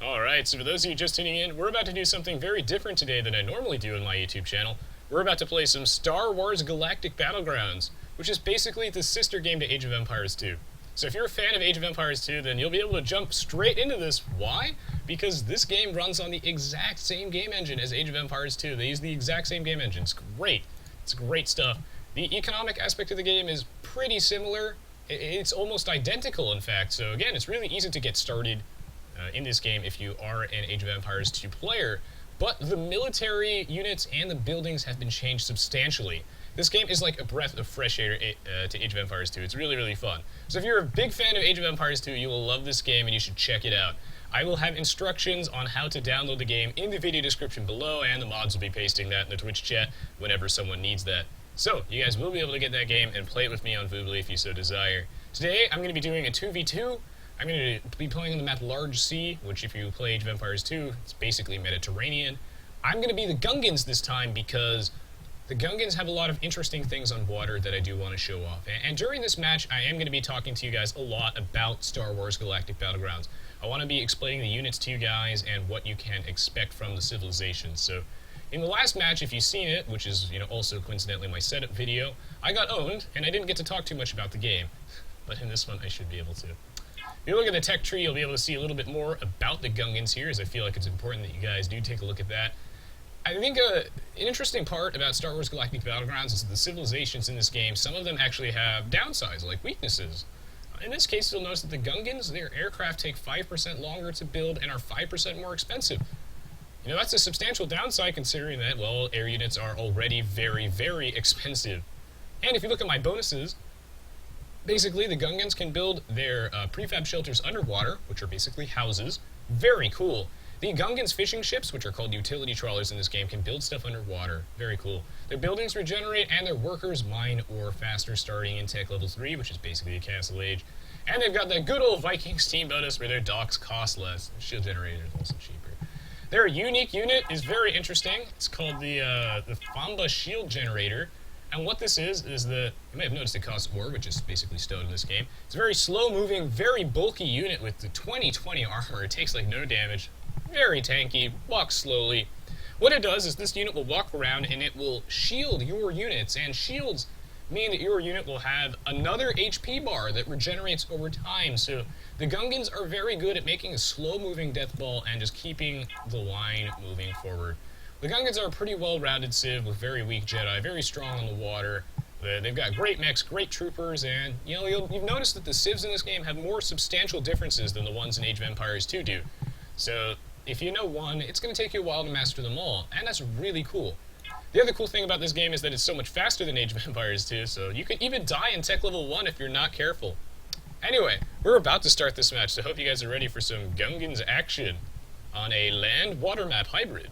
Alright, so for those of you just tuning in, we're about to do something very different today than I normally do on my YouTube channel. We're about to play some Star Wars Galactic Battlegrounds, which is basically the sister game to Age of Empires 2. So if you're a fan of Age of Empires 2, then you'll be able to jump straight into this. Why? Because this game runs on the exact same game engine as Age of Empires 2. They use the exact same game engine. It's great. It's great stuff. The economic aspect of the game is pretty similar. It's almost identical, in fact. So again, it's really easy to get started in this game if you are an Age of Empires 2 player, but the military units and the buildings have been changed substantially. This game is like a breath of fresh air to Age of Empires 2. It's really, really fun. So if you're a big fan of Age of Empires 2, you will love this game and you should check it out. I will have instructions on how to download the game in the video description below, and the mods will be pasting that in the Twitch chat whenever someone needs that. So, you guys will be able to get that game and play it with me on Voobly if you so desire. Today, I'm going to be doing a 2v2. I'm going to be playing on the map Large Sea, which if you play Age of Empires 2, it's basically Mediterranean. I'm going to be the Gungans this time because the Gungans have a lot of interesting things on water that I do want to show off. And during this match, I am going to be talking to you guys a lot about Star Wars Galactic Battlegrounds. I want to be explaining the units to you guys and what you can expect from the civilizations. So, in the last match, if you've seen it, which is also coincidentally my setup video, I got owned, and I didn't get to talk too much about the game. But in this one, I should be able to. If you look at the tech tree, you'll be able to see a little bit more about the Gungans here, as I feel like it's important that you guys do take a look at that. I think an interesting part about Star Wars Galactic Battlegrounds is that the civilizations in this game, some of them actually have downsides, like weaknesses. In this case, you'll notice that the Gungans, their aircraft take 5% longer to build and are 5% more expensive. That's a substantial downside considering that, well, air units are already very, very expensive. And if you look at my bonuses, basically, the Gungans can build their prefab shelters underwater, which are basically houses. Very cool. The Gungans' fishing ships, which are called utility trawlers in this game, can build stuff underwater. Very cool. Their buildings regenerate, and their workers mine ore faster, starting in Tech Level 3, which is basically a Castle Age. And they've got the good old Viking steam bonus, where their docks cost less. Shield generator is also cheaper. Their unique unit is very interesting. It's called the Famba Shield Generator. And what this is the, you may have noticed it costs ore, which is basically stone in this game. It's a very slow-moving, very bulky unit with the 2020 armor. It takes like no damage, very tanky, walks slowly. What it does is this unit will walk around and it will shield your units, and shields mean that your unit will have another HP bar that regenerates over time. So the Gungans are very good at making a slow-moving death ball and just keeping the line moving forward. The Gungans are a pretty well-rounded civ with very weak Jedi, very strong on the water. They've got great mechs, great troopers, and you've noticed that the civs in this game have more substantial differences than the ones in Age of Empires 2 do. So if you know one, it's going to take you a while to master them all, and that's really cool. The other cool thing about this game is that it's so much faster than Age of Empires 2, so you can even die in Tech Level 1 if you're not careful. Anyway, we're about to start this match, so I hope you guys are ready for some Gungans action on a land-water map hybrid.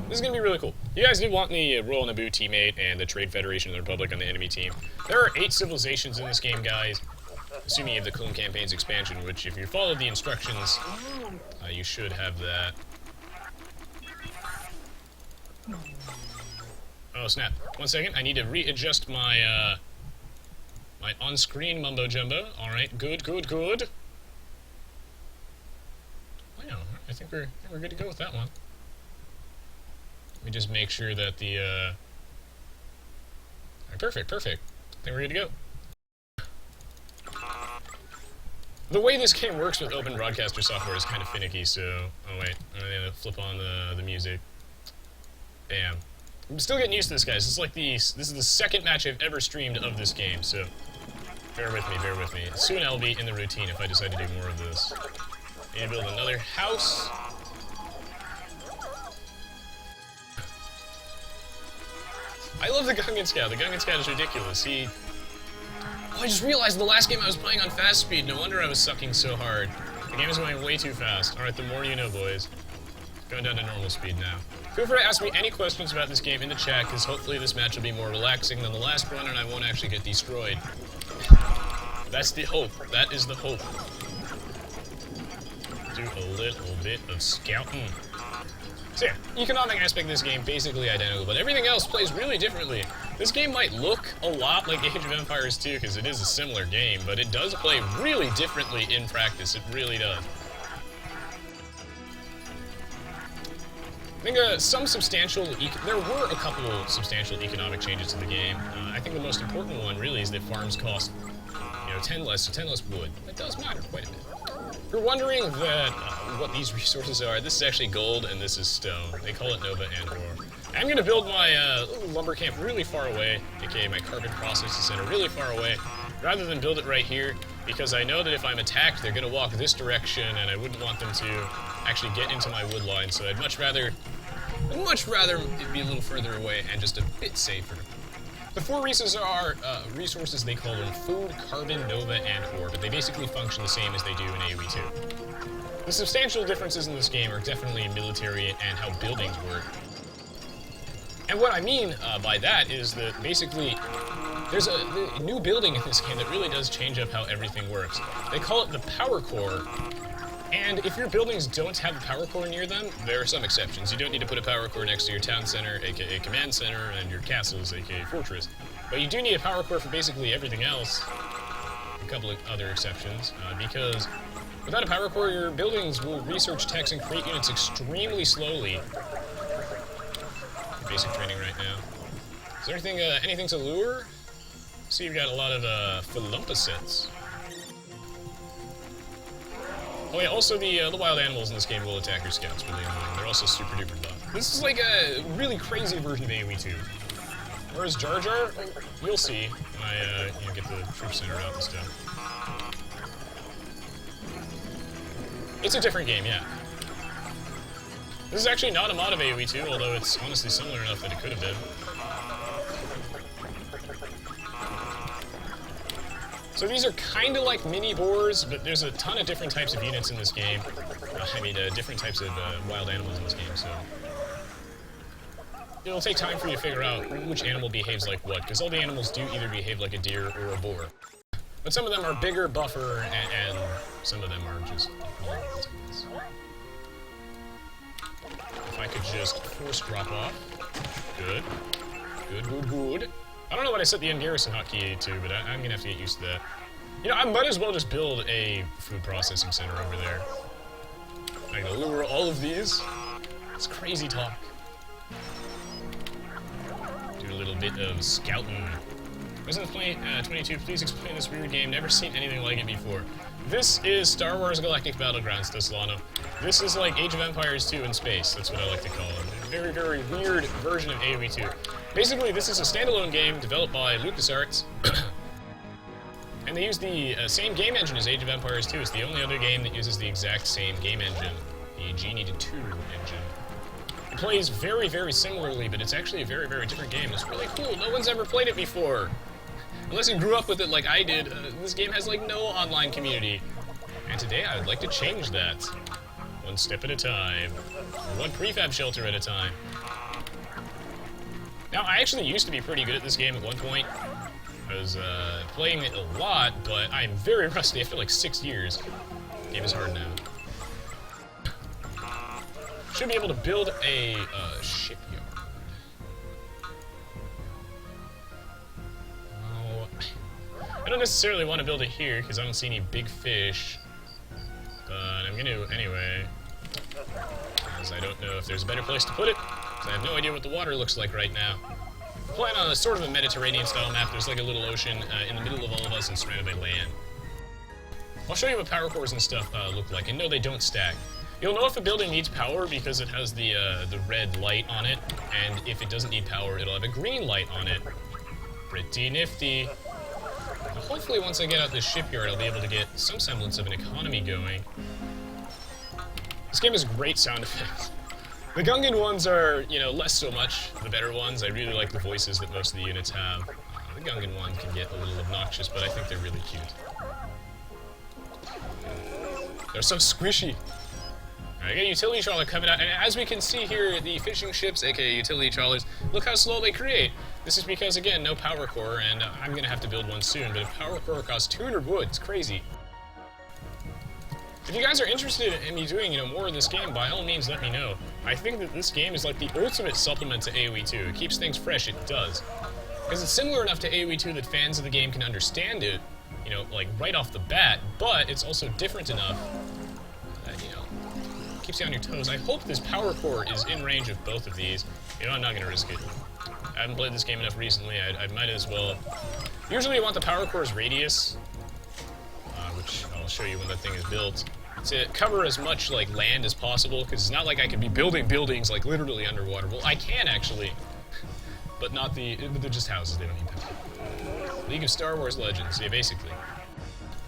This is going to be really cool. You guys did want the Royal Naboo teammate and the Trade Federation of the Republic on the enemy team. There are 8 civilizations in this game, guys. Assuming you have the Clone Campaign's expansion, which if you follow the instructions, you should have that. Oh snap. 1 second, I need to readjust my, my on-screen mumbo-jumbo. Alright, good. Wow, I think we're good to go with that one. Let me just make sure that the, Alright, perfect. I think we're good to go. The way this game works with open broadcaster software is kind of finicky, so... Oh wait, I'm gonna flip on the music. Bam. I'm still getting used to this, guys. This is the second match I've ever streamed of this game, so... Bear with me. Soon I'll be in the routine if I decide to do more of this. Need to build another house. I love the Gungan Scout. The Gungan Scout is ridiculous. Oh, I just realized the last game I was playing on fast speed. No wonder I was sucking so hard. The game is going way too fast. Alright, the more you know, boys. Going down to normal speed now. Feel free to ask me any questions about this game in the chat, because hopefully this match will be more relaxing than the last one, and I won't actually get destroyed. That's the hope. That is the hope. Do a little bit of scouting. So yeah, economic aspect of this game basically identical, but everything else plays really differently. This game might look a lot like Age of Empires 2 because it is a similar game, but it does play really differently in practice. It really does. I think there were a couple substantial economic changes to the game. I think the most important one really is that farms cost, 10 less wood. That does matter quite a bit. If you're wondering what these resources are, this is actually gold and this is stone. They call it Nova and ore. I'm going to build my little lumber camp really far away, aka my carbon processing center really far away, rather than build it right here, because I know that if I'm attacked, they're going to walk this direction, and I wouldn't want them to actually get into my wood line, so I'd much rather it be a little further away and just a bit safer. The four resources they call them food, carbon, nova, and ore, but they basically function the same as they do in Aoe2. The substantial differences in this game are definitely military and how buildings work. And what I mean by that is that basically there's a new building in this game that really does change up how everything works. They call it the power core. And if your buildings don't have a power core near them, there are some exceptions. You don't need to put a power core next to your town center, aka command center, and your castles, aka fortress. But you do need a power core for basically everything else. A couple of other exceptions, because without a power core, your buildings will research text and create units extremely slowly. Basic training right now. Is there anything to lure? See, you've got a lot of Philumpa sets. Oh yeah, also the wild animals in this game will attack your scouts really annoying. They're also super duper buff. This is like a really crazy version of AoE2. Whereas Jar Jar, you'll see when I get the troop center out and stuff. It's a different game, yeah. This is actually not a mod of AoE2, although it's honestly similar enough that it could have been. So these are kind of like mini boars, but there's a ton of different types of units in this game. Different types of wild animals in this game, so it'll take time for you to figure out which animal behaves like what, because all the animals do either behave like a deer or a boar. But some of them are bigger, buffer, and some of them are just... If I could just force drop off. Good. Good. I don't know what I set the end garrison hotkey to, but I'm gonna have to get used to that. I might as well just build a food processing center over there. I'm gonna lure all of these. It's crazy talk. Do a little bit of scouting. Resident 22, please explain this weird game. Never seen anything like it before. This is Star Wars Galactic Battlegrounds, Deslano. This is like Age of Empires 2 in space. That's what I like to call it. A very, very weird version of AoE2. Basically, this is a standalone game developed by LucasArts. And they use the same game engine as Age of Empires 2. It's the only other game that uses the exact same game engine. The Genie 2 engine. It plays very, very similarly, but it's actually a very, very different game. It's really cool. No one's ever played it before. Unless you grew up with it like I did, this game has like no online community. And today I would like to change that. One step at a time. One prefab shelter at a time. Now, I actually used to be pretty good at this game at one point. I was playing it a lot, but I'm very rusty after like 6 years. The game is hard now. Should be able to build a shipyard. Oh, I don't necessarily want to build it here because I don't see any big fish. But I'm going to anyway. Because I don't know if there's a better place to put it. I have no idea what the water looks like right now. I'm playing on a sort of a Mediterranean-style map. There's like a little ocean in the middle of all of us and surrounded by land. I'll show you what power cores and stuff look like, and no, they don't stack. You'll know if a building needs power because it has the red light on it, and if it doesn't need power, it'll have a green light on it. Pretty nifty. Now, hopefully once I get out this shipyard, I'll be able to get some semblance of an economy going. This game has great sound effects. The Gungan ones are, less so much. The better ones, I really like the voices that most of the units have. The Gungan ones can get a little obnoxious, but I think they're really cute. They're so squishy. Alright, I got a utility trawler coming out, and as we can see here, the fishing ships, aka utility trawlers, look how slow they create. This is because, again, no power core, and I'm gonna have to build one soon, but a power core costs 200 wood. It's crazy. If you guys are interested in me doing, more of this game, by all means, let me know. I think that this game is like the ultimate supplement to AoE2. It keeps things fresh, it does. Because it's similar enough to AoE2 that fans of the game can understand it, like right off the bat, but it's also different enough that, keeps you on your toes. I hope this power core is in range of both of these. I'm not going to risk it. I haven't played this game enough recently, I might as well. Usually you want the power core's radius, which I'll show you when the thing is built, to cover as much like land as possible, because it's not like I could be building buildings like literally underwater. Well, I can actually, but not they're just houses, they don't need that. League of Star Wars Legends, yeah, basically.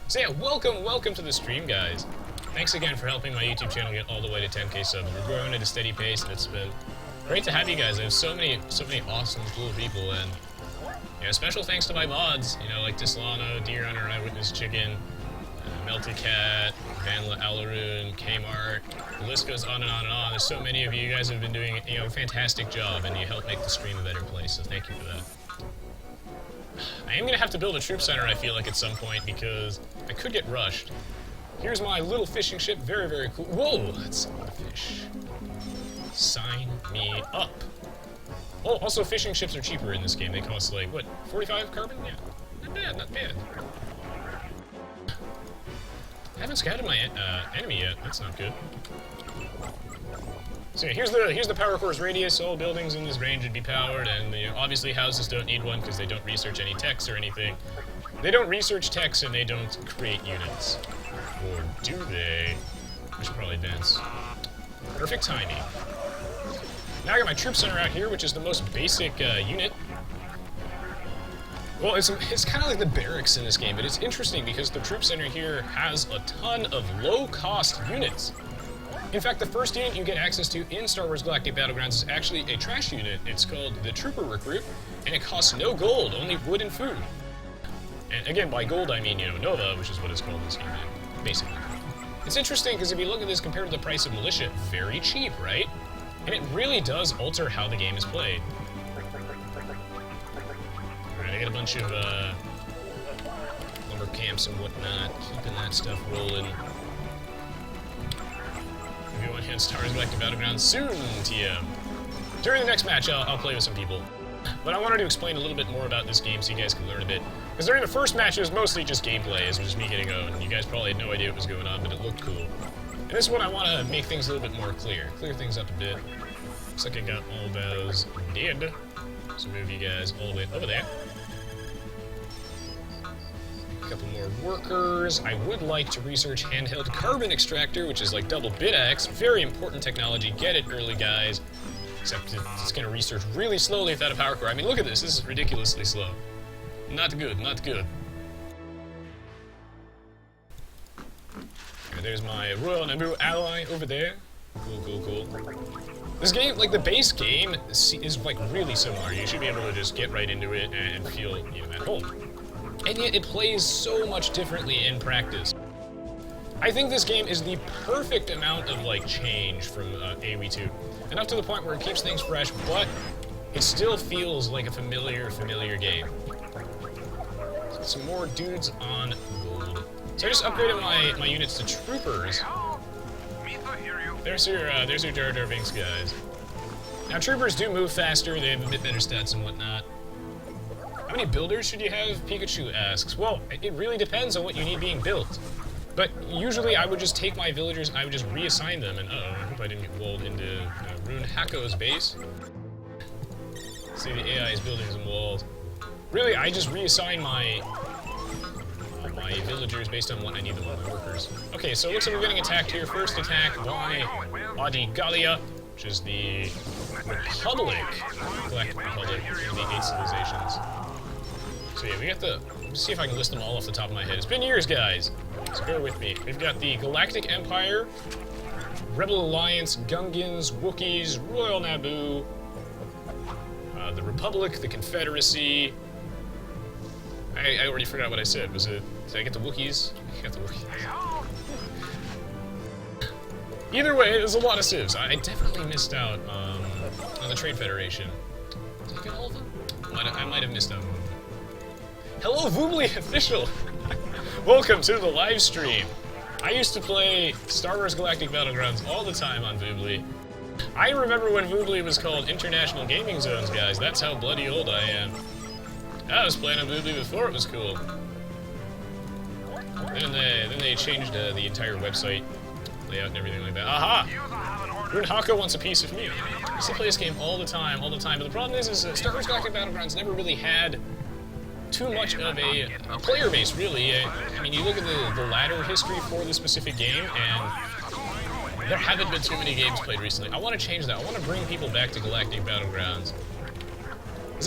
So yeah, welcome to the stream, guys. Thanks again for helping my YouTube channel get all the way to 10K subs. We're growing at a steady pace, and it's been great to have you guys. I have so many awesome, cool people, and special thanks to my mods, like Dislano, Deer Hunter, Eyewitness Chicken, Melty Cat, Vanla Alaroon, Kmart. The list goes on and on and on. There's so many of you. You guys have been doing a fantastic job, and you help make the stream a better place, so thank you for that. I am going to have to build a troop center, I feel like, at some point, because I could get rushed. Here's my little fishing ship. Very, very cool. Whoa, that's a lot of fish. Sign me up. Oh, also fishing ships are cheaper in this game. They cost like, what, 45 carbon? Yeah, not bad, not bad. I haven't scouted my enemy yet. That's not good. So yeah, here's the power core's radius. All buildings in this range would be powered, and obviously houses don't need one because they don't research any techs or anything. They don't research techs and they don't create units. Or do they? I should probably advance. Perfect timing. Now I got my troop center out here, which is the most basic unit. Well, it's kind of like the barracks in this game, but it's interesting because the troop center here has a ton of low-cost units. In fact, the first unit you get access to in Star Wars Galactic Battlegrounds is actually a trash unit. It's called the Trooper Recruit, and it costs no gold, only wood and food. And again, by gold I mean, Nova, which is what it's called in this game, basically. It's interesting because if you look at this compared to the price of Militia, very cheap, right? And it really does alter how the game is played. Alright, I got a bunch of lumber camps and whatnot, keeping that stuff rolling. Maybe one hand Star Wars Galactic Battlegrounds soon, TM. During the next match, I'll play with some people. But I wanted to explain a little bit more about this game so you guys can learn a bit. Because during the first match, it was mostly just gameplay. It was just me getting owned. You guys probably had no idea what was going on, but it looked cool. And this one, I want to make things a little bit more clear. Clear things up a bit. Looks like I got all those dead. So move you guys all the way over there. A couple more workers. I would like to research handheld carbon extractor, which is like double bit-axe. Very important technology. Get it early, guys. Except it's going to research really slowly without a power core. I mean, look at this. This is ridiculously slow. Not good, not good. Right, there's my Royal Naboo ally over there. Cool, cool, cool. This game, like the base game, is like really similar. You should be able to just get right into it and feel, at home. And yet it plays so much differently in practice. I think this game is the perfect amount of like change from AoE2. Enough to the point where it keeps things fresh, but it still feels like a familiar game. Some more dudes on gold. So I just upgraded my units to troopers. There's your Jar Jar Binks guys. Now troopers do move faster, they have a bit better stats and whatnot. How many builders should you have? Pikachu asks. Well, it really depends on what you need being built. But usually I would just take my villagers and I would just reassign them, and I hope I didn't get walled into Rune Hako's base. See, the AI is building some walls. Really, I just reassign my villagers based on what I need them on, my workers. Okay, so it looks like we're getting attacked here. First attack by Adigalia, which is the Republic, Galactic Republic, of the 8 civilizations. So yeah, we got the, let's see if I can list them all off the top of my head. It's been years, guys, so bear with me. We've got the Galactic Empire, Rebel Alliance, Gungans, Wookiees, Royal Naboo, the Republic, the Confederacy. I already forgot what I said. Was it, did I get the Wookiees? I got the Wookiees. Either way, there's a lot of civs. I definitely missed out on the Trade Federation. Did I get all of them? I might have missed out. Hello, Voobly Official! Welcome to the live stream. I used to play Star Wars Galactic Battlegrounds all the time on Voobly. I remember when Voobly was called International Gaming Zones, guys. That's how bloody old I am. I was playing on Voobly before it was cool. Then they changed the entire website layout and everything like that. Aha! Runhaka wants a piece of me. I used to play this game all the time. But the problem is Star Wars Galactic Battlegrounds never really had too much of a player base, really. I mean, you look at the ladder history for the specific game, and there haven't been too many games played recently. I want to change that. I want to bring people back to Galactic Battlegrounds.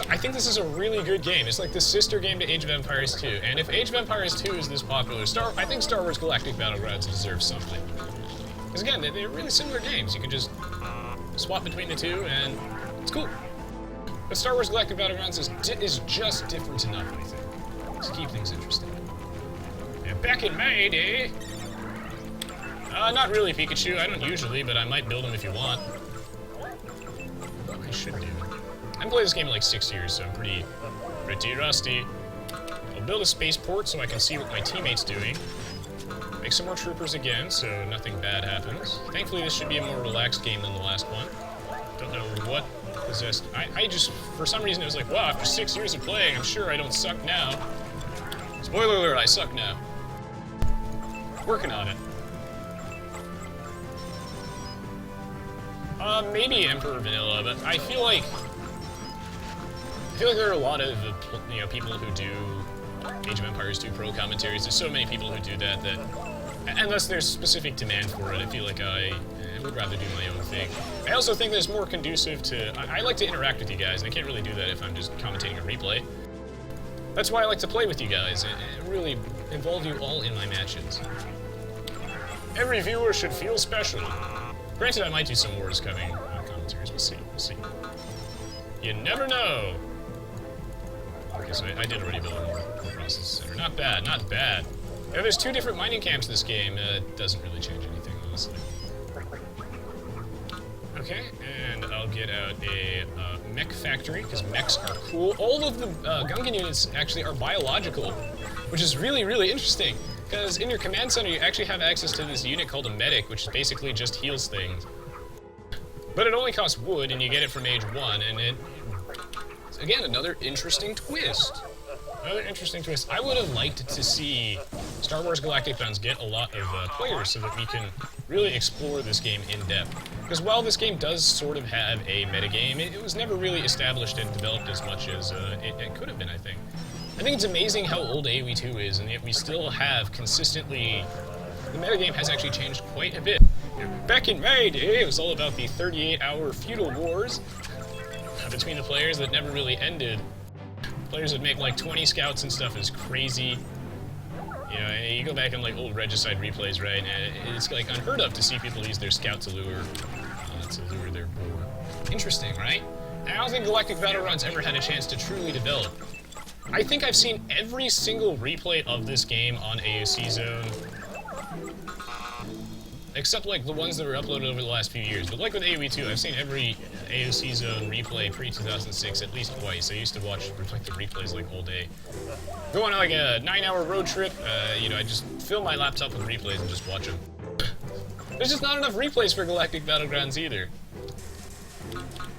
I think this is a really good game. It's like the sister game to Age of Empires 2. And if Age of Empires 2 is this popular, I think Star Wars Galactic Battlegrounds deserves something. Because again, they're really similar games. You can just swap between the two, and it's cool. But Star Wars Galactic Battlegrounds is just different enough, I think, to keep things interesting. And back in May, eh? Not really, Pikachu. I don't usually, but I might build them if you want. What I should do. I haven't played this game in like 6 years, so I'm pretty rusty. I'll build a spaceport so I can see what my teammate's doing. Make some more troopers again, so nothing bad happens. Thankfully, this should be a more relaxed game than the last one. Don't know what possessed. I just, for some reason, it was like, wow, after 6 years of playing, I'm sure I don't suck now. Spoiler alert, I suck now. Working on it. Maybe Emperor Vanilla, but I feel like there are a lot of people who do Age of Empires 2 pro commentaries. There's so many people who do that unless there's specific demand for it, I feel like I would rather do my own thing. I also think that it's more conducive to. I like to interact with you guys, and I can't really do that if I'm just commentating a replay. That's why I like to play with you guys and really involve you all in my matches. Every viewer should feel special. Granted, I might do some Wars coming commentaries. We'll see. We'll see. You never know. Okay, so I did already build a more process center. Not bad, not bad. Yeah, there's 2 different mining camps in this game. It doesn't really change anything, honestly. Okay, and I'll get out a mech factory, because mechs are cool. All of the Gungan units actually are biological, which is really, really interesting. Because in your command center, you actually have access to this unit called a medic, which basically just heals things. But it only costs wood, and you get it from age 1, and it... Again, another interesting twist. Another interesting twist. I would have liked to see Star Wars Galactic Battlegrounds get a lot of players so that we can really explore this game in depth. Because while this game does sort of have a metagame, it was never really established and developed as much as it could have been, I think. I think it's amazing how old Aoe2 is, and yet we still have consistently... The metagame has actually changed quite a bit. Back in May, it was all about the 38-hour feudal wars between the players that never really ended. Players would make like 20 scouts and stuff is crazy. You know, and you go back and like old regicide replays, right? And it's like unheard of to see people use their scout to lure their boar. Interesting, right? And I don't think Galactic Battlegrounds ever had a chance to truly develop. I think I've seen every single replay of this game on AOC Zone. Except like the ones that were uploaded over the last few years. But like with Aoe2, I've seen every AOC Zone replay pre-2006 at least twice. I used to watch like the replays like all day. Go on like a 9-hour road trip, you know, I just fill my laptop with replays and just watch them. There's just not enough replays for Galactic Battlegrounds either.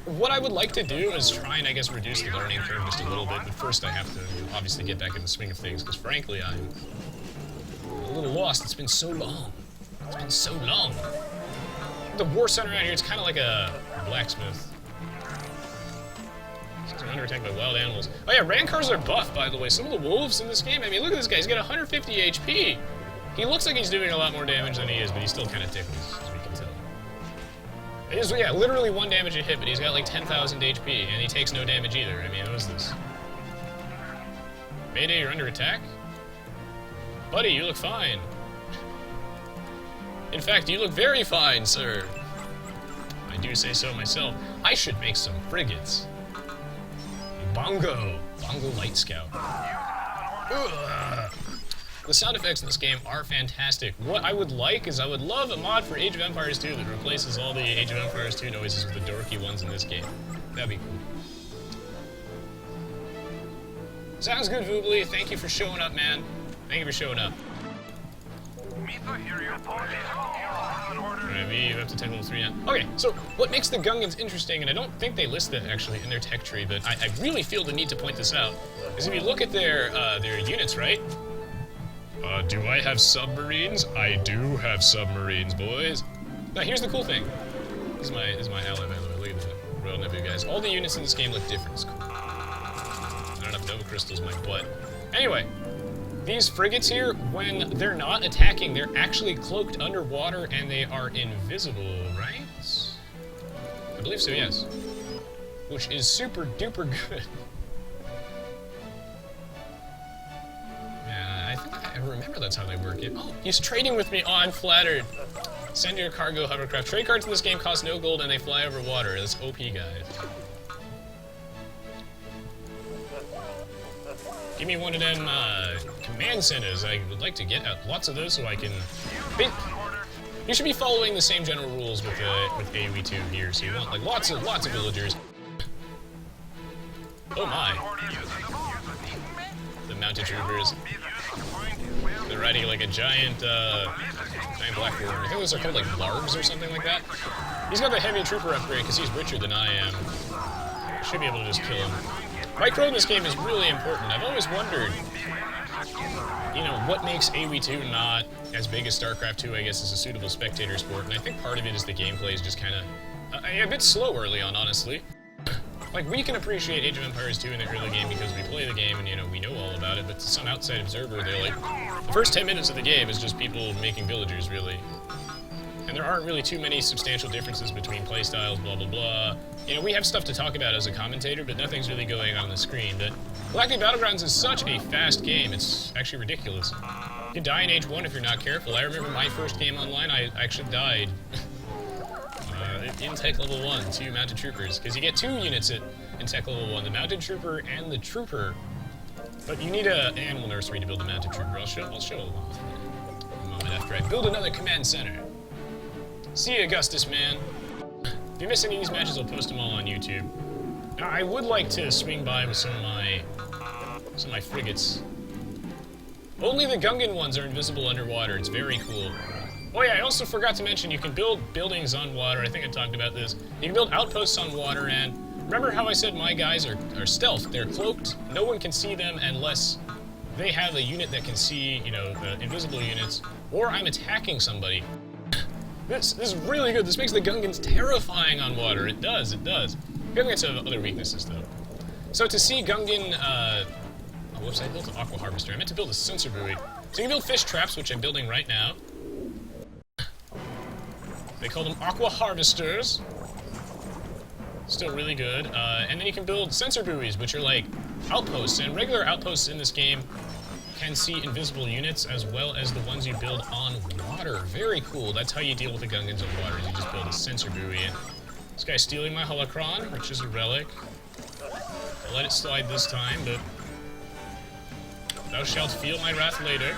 What I would like to do is try and, I guess, reduce the learning curve just a little bit, but first I have to obviously get back in the swing of things, because frankly I'm a little lost. It's been so long. It's been so long. The war center out here, it's kind of like a blacksmith. It's under attack by wild animals. Oh yeah, Rancars are buff, by the way. Some of the wolves in this game, I mean, look at this guy. He's got 150 HP. He looks like he's doing a lot more damage than he is, but he's still kind of ticklish, as we can tell. It is, yeah, literally 1 damage a hit, but he's got like 10,000 HP, and he takes no damage either. I mean, what is this? Mayday, you're under attack? Buddy, you look fine. In fact, you look very fine, sir. I do say so myself. I should make some frigates. Bongo Light Scout. Ugh. The sound effects in this game are fantastic. What I would like is I would love a mod for Age of Empires 2 that replaces all the Age of Empires 2 noises with the dorky ones in this game. That'd be cool. Sounds good, Voobly. Thank you for showing up, man. Thank you for showing up. Alright, we up to tech level 3 now. Okay, so what makes the Gungans interesting, and I don't think they list that actually in their tech tree, but I really feel the need to point this out, is if you look at their units, right? Do I have submarines? I do have submarines, boys. Now here's the cool thing. This is my ally, by the way. Look at the Royal Nebula guys. All the units in this game look different. It's cool. I don't have Nova Crystals in my butt. Anyway, these frigates here, when they're not attacking, they're actually cloaked underwater and they are invisible, right? I believe so, yes. Which is super duper good. Yeah, I think I remember that's how they work it. Oh, he's trading with me. Oh, I'm flattered. Send your cargo hovercraft. Trade cards in this game cost no gold and they fly over water. That's OP, guys. Give me one of them command centers. I would like to get lots of those so I can... You should be following the same general rules with Aoe2 here. So you want like lots of villagers. Oh my. The mounted troopers. They're riding like a giant black warrior. I think those are called like largs or something like that. He's got the heavy trooper upgrade because he's richer than I am. Should be able to just kill him. Micro in this game is really important. I've always wondered, you know, what makes Aoe2 not as big as StarCraft 2, I guess, as a suitable spectator sport. And I think part of it is the gameplay is just kind of a bit slow early on, honestly. Like, we can appreciate Age of Empires 2 in the early game because we play the game and, you know, we know all about it, but to some outside observer, they're like, the first 10 minutes of the game is just people making villagers, really. And there aren't really too many substantial differences between playstyles, blah, blah, blah. You know, we have stuff to talk about as a commentator, but nothing's really going on the screen. But Galactic Battlegrounds is such a fast game, it's actually ridiculous. You can die in Age 1 if you're not careful. I remember my first game online, I actually died. In Tech Level 1, 2 Mounted Troopers, because you get 2 units in Tech Level 1, the Mounted Trooper and the Trooper. But you need an animal nursery to build a Mounted Trooper. I'll show a moment after I build another command center. See you, Augustus, man. If you miss any of these matches, I'll post them all on YouTube. Now, I would like to swing by with some of my frigates. Only the Gungan ones are invisible underwater. It's very cool. Oh yeah, I also forgot to mention you can build buildings on water. I think I talked about this. You can build outposts on water, and remember how I said my guys are stealth? They're cloaked. No one can see them unless they have a unit that can see, you know, the invisible units, or I'm attacking somebody. This is really good. This makes the Gungans terrifying on water. It does, it does. Gungans have other weaknesses, though. So to see Gungan, oh, whoops, I built an aqua harvester. I meant to build a sensor buoy. So you can build fish traps, which I'm building right now. They call them aqua harvesters. Still really good. And then you can build sensor buoys, which are like outposts. And regular outposts in this game can see invisible units as well as the ones you build on water. Very cool. That's how you deal with the Gungans on water. You just build a sensor buoy. And this guy's stealing my holocron, which is a relic. I'll let it slide this time, but thou shalt feel my wrath later.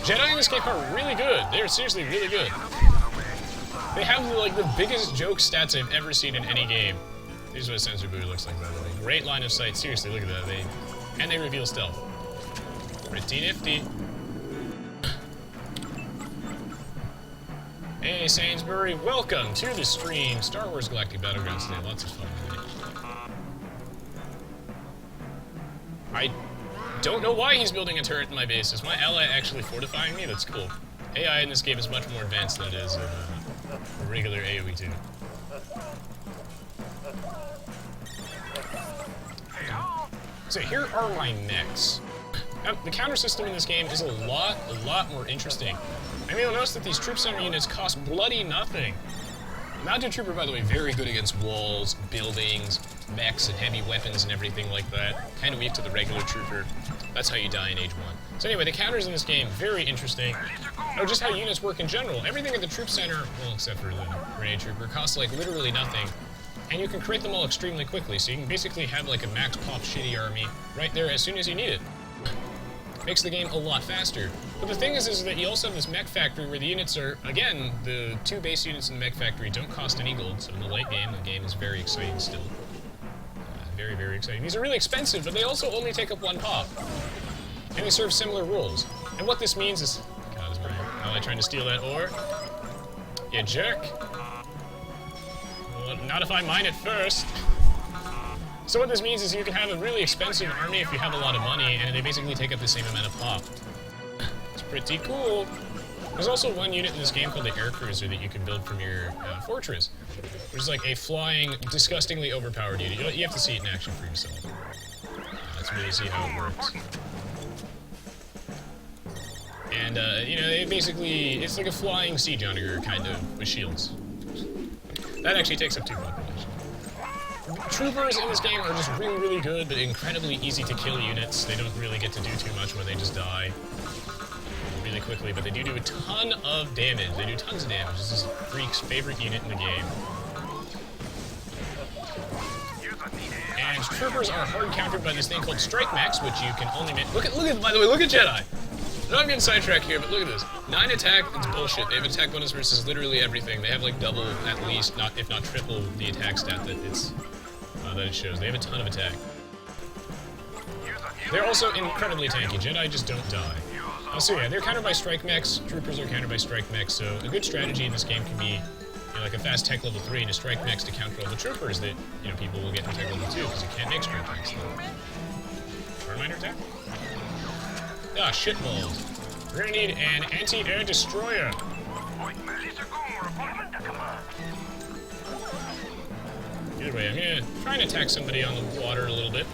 Jedi in this game are really good. They're seriously really good. They have like the biggest joke stats I've ever seen in any game. Here's what a sensor buoy looks like, by the way. Great line of sight. Seriously, look at that. And they reveal stealth. Pretty nifty. Hey, Sainsbury, welcome to the stream. Star Wars Galactic Battlegrounds today. Lots of fun today. I don't know why he's building a turret in my base. Is my ally actually fortifying me? That's cool. AI in this game is much more advanced than it is in regular Aoe2. So here are my mechs. Now, the counter system in this game is a lot more interesting. And you'll notice that these troop center units cost bloody nothing. Mounted Trooper, by the way, very good against walls, buildings, mechs, and heavy weapons and everything like that. Kind of weak to the regular Trooper. That's how you die in Age 1. So anyway, the counters in this game, very interesting. Oh, just how units work in general. Everything at the troop center, well, except for the Grenade Trooper, costs like literally nothing. And you can create them all extremely quickly, so you can basically have like a max pop shitty army right there as soon as you need it. Makes the game a lot faster. But the thing is that you also have this mech factory where the units are, again, the 2 base units in the mech factory don't cost any gold, so in the late game, the game is very exciting still. Very, very exciting. These are really expensive, but they also only take up 1 pop. And they serve similar roles. And what this means is, God, Ally trying to steal that ore. You jerk. Well, not if I mine it first. So what this means is you can have a really expensive army if you have a lot of money, and they basically take up the same amount of pop. It's pretty cool. There's also one unit in this game called the air cruiser that you can build from your fortress, which is like a flying, disgustingly overpowered unit. You have to see it in action for yourself. Let's really see how it works. And, you know, it's like a flying siege onager, kind of, with shields. That actually takes up 2 population. Troopers in this game are just really, really good, but incredibly easy to kill units. They don't really get to do too much when they just die really quickly, but they do a ton of damage. They do tons of damage. This is Freak's favorite unit in the game. And troopers are hard countered by this thing called strike mechs, which you can only make. Look at by the way, look at Jedi. I know I'm getting sidetracked here, but look at this. 9 attack, it's bullshit. They have attack bonus versus literally everything. They have like double, at least, if not triple, the attack stat that it shows. They have a ton of attack. They're also incredibly tanky. Jedi just don't die. So yeah, they're countered by strike mechs. Troopers are countered by strike mechs. So a good strategy in this game can be, like a fast tech level 3 and a strike mechs to counter all the troopers that people will get in tech level 2 because you can't make strike mechs. Reminder attack. Ah, shitballs. We're gonna need an anti-air destroyer. Either way, I'm gonna try and attack somebody on the water a little bit.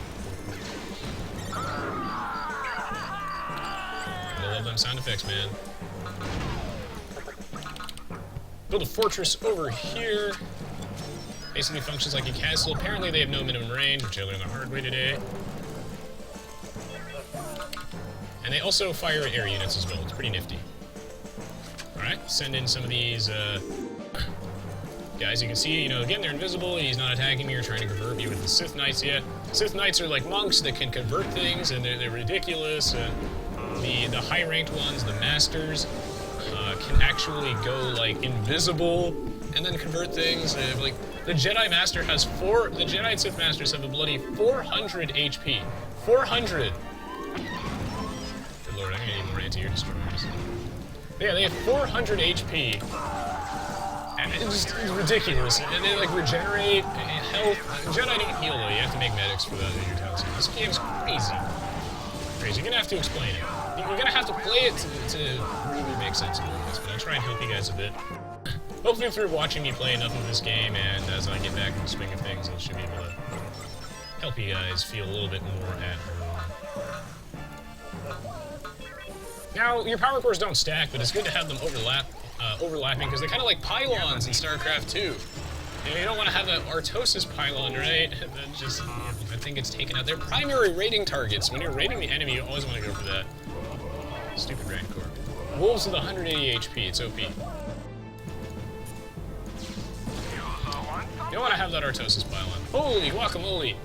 I love them sound effects, man. Build a fortress over here. Basically functions like a castle. Apparently they have no minimum range, which I learned the hard way today. And they also fire air units as well. It's pretty nifty. Alright, send in some of these guys. You can see, again, they're invisible. He's not attacking me or trying to convert me with the Sith Knights yet. Sith Knights are like monks that can convert things, and they're ridiculous. The high-ranked ones, the Masters, can actually go, like, invisible and then convert things. Like, the Jedi Master has the Jedi and Sith Masters have a bloody 400 HP. 400! Good lord, I'm gonna need more anti-air destroyers. But yeah, they have 400 HP. And it's ridiculous. And they, like, regenerate health. Jedi don't heal, though. You have to make medics for that in your town. So this game's crazy. Crazy. You're gonna have to explain it. You're gonna have to play it to really make sense of this, but I'll try and help you guys a bit. Hopefully through watching me play enough of this game, and as I get back in the swing of things, I should be able to help you guys feel a little bit more at home. Now, your power cores don't stack, but it's good to have them overlapping, because they're kind of like pylons in StarCraft 2. You don't want to have that Artosis pylon, right? That just, I think it's taken out. They're primary raiding targets. When you're raiding the enemy, you always want to go for that. Stupid Rancor. Wolves with 180 HP, it's OP. You don't want to have that Artosis pylon. Holy guacamole!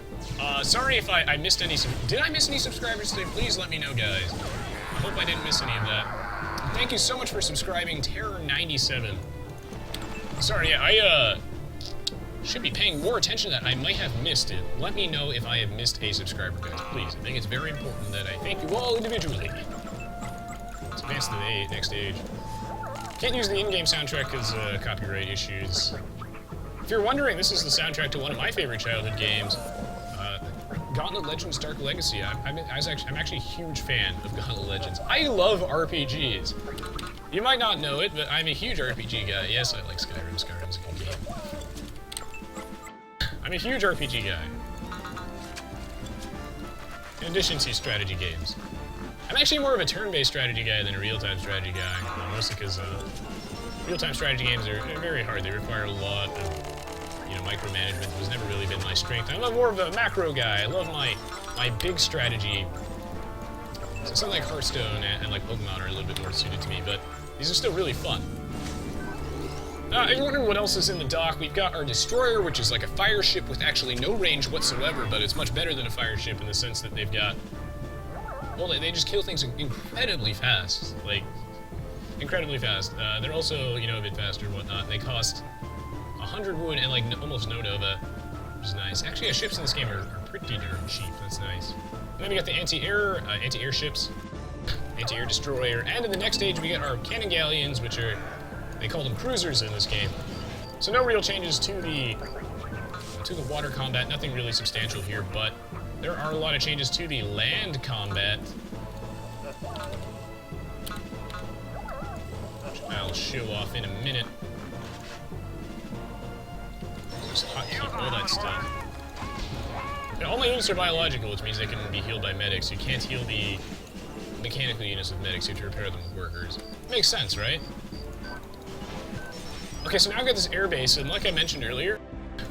Sorry if I missed any. Did I miss any subscribers today? Please let me know, guys. I hope I didn't miss any of that. Thank you so much for subscribing, Terror97. Sorry, yeah, I should be paying more attention to that. I might have missed it. Let me know if I have missed a subscriber, guys, please. I think it's very important that I thank you all individually. Let's advance to the next stage. Can't use the in-game soundtrack because copyright issues. If you're wondering, this is the soundtrack to one of my favorite childhood games, Gauntlet Legends Dark Legacy. I'm actually a huge fan of Gauntlet Legends. I love RPGs. You might not know it, but I'm a huge RPG guy. Yes, I like Skyrim. Skyrim's a good game. I'm a huge RPG guy. In addition to strategy games. I'm actually more of a turn-based strategy guy than a real-time strategy guy, mostly because real-time strategy games are very hard. They require a lot of, micromanagement. It has never really been my strength. I'm more of a macro guy. I love my big strategy. So something like Hearthstone and like Pokemon are a little bit more suited to me, but these are still really fun. If you're wondering what else is in the dock, we've got our destroyer, which is like a fire ship with actually no range whatsoever, but it's much better than a fire ship in the sense that they've got, well, they just kill things incredibly fast, like, incredibly fast. They're also, a bit faster and whatnot. They cost 100 wood and like almost no Nova, which is nice. Actually, ships in this game are pretty darn cheap. That's nice. And then we got the anti-air ships. anti-air destroyer, and in the next stage we get our cannon galleons, which are, they call them cruisers in this game. So no real changes to the water combat, nothing really substantial here, but there are a lot of changes to the land combat. Which I'll show off in a minute. Just hotkey all that stuff. And all my units are biological, which means they can be healed by medics. You can't heal the mechanical units with medics, you have to repair them with workers. Makes sense, right? Okay, so now I've got this airbase, and like I mentioned earlier,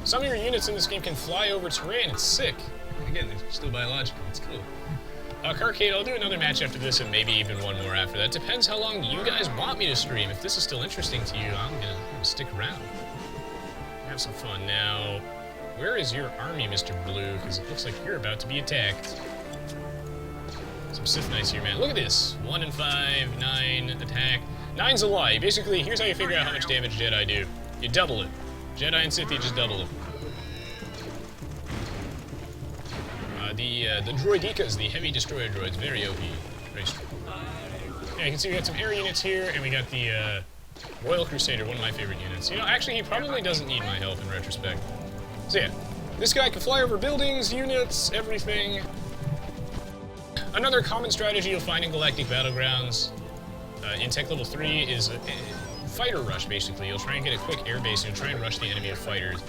some of your units in this game can fly over terrain. It's sick. Again, they're still biological. It's cool. Carcade, I'll do another match after this, and maybe even one more after that. Depends how long you guys want me to stream. If this is still interesting to you, I'm gonna stick around. Have some fun. Now, where is your army, Mr. Blue? Because it looks like you're about to be attacked. Some Sith Knights here, man. Look at this. 1 and 5, 9, attack. 9's a lie. Basically, here's how you figure out how much damage Jedi do. You double it. Jedi and Sith, you just double it. The droidekas, the heavy destroyer droids, very OP. Very strong. Yeah, you can see we got some air units here, and we got the Royal Crusader, one of my favorite units. You know, actually, he probably doesn't need my help in retrospect. So yeah, this guy can fly over buildings, units, everything. Another common strategy you'll find in Galactic Battlegrounds in Tech Level 3 is a fighter rush, basically. You'll try and get a quick air base, and you'll try and rush the enemy with fighters.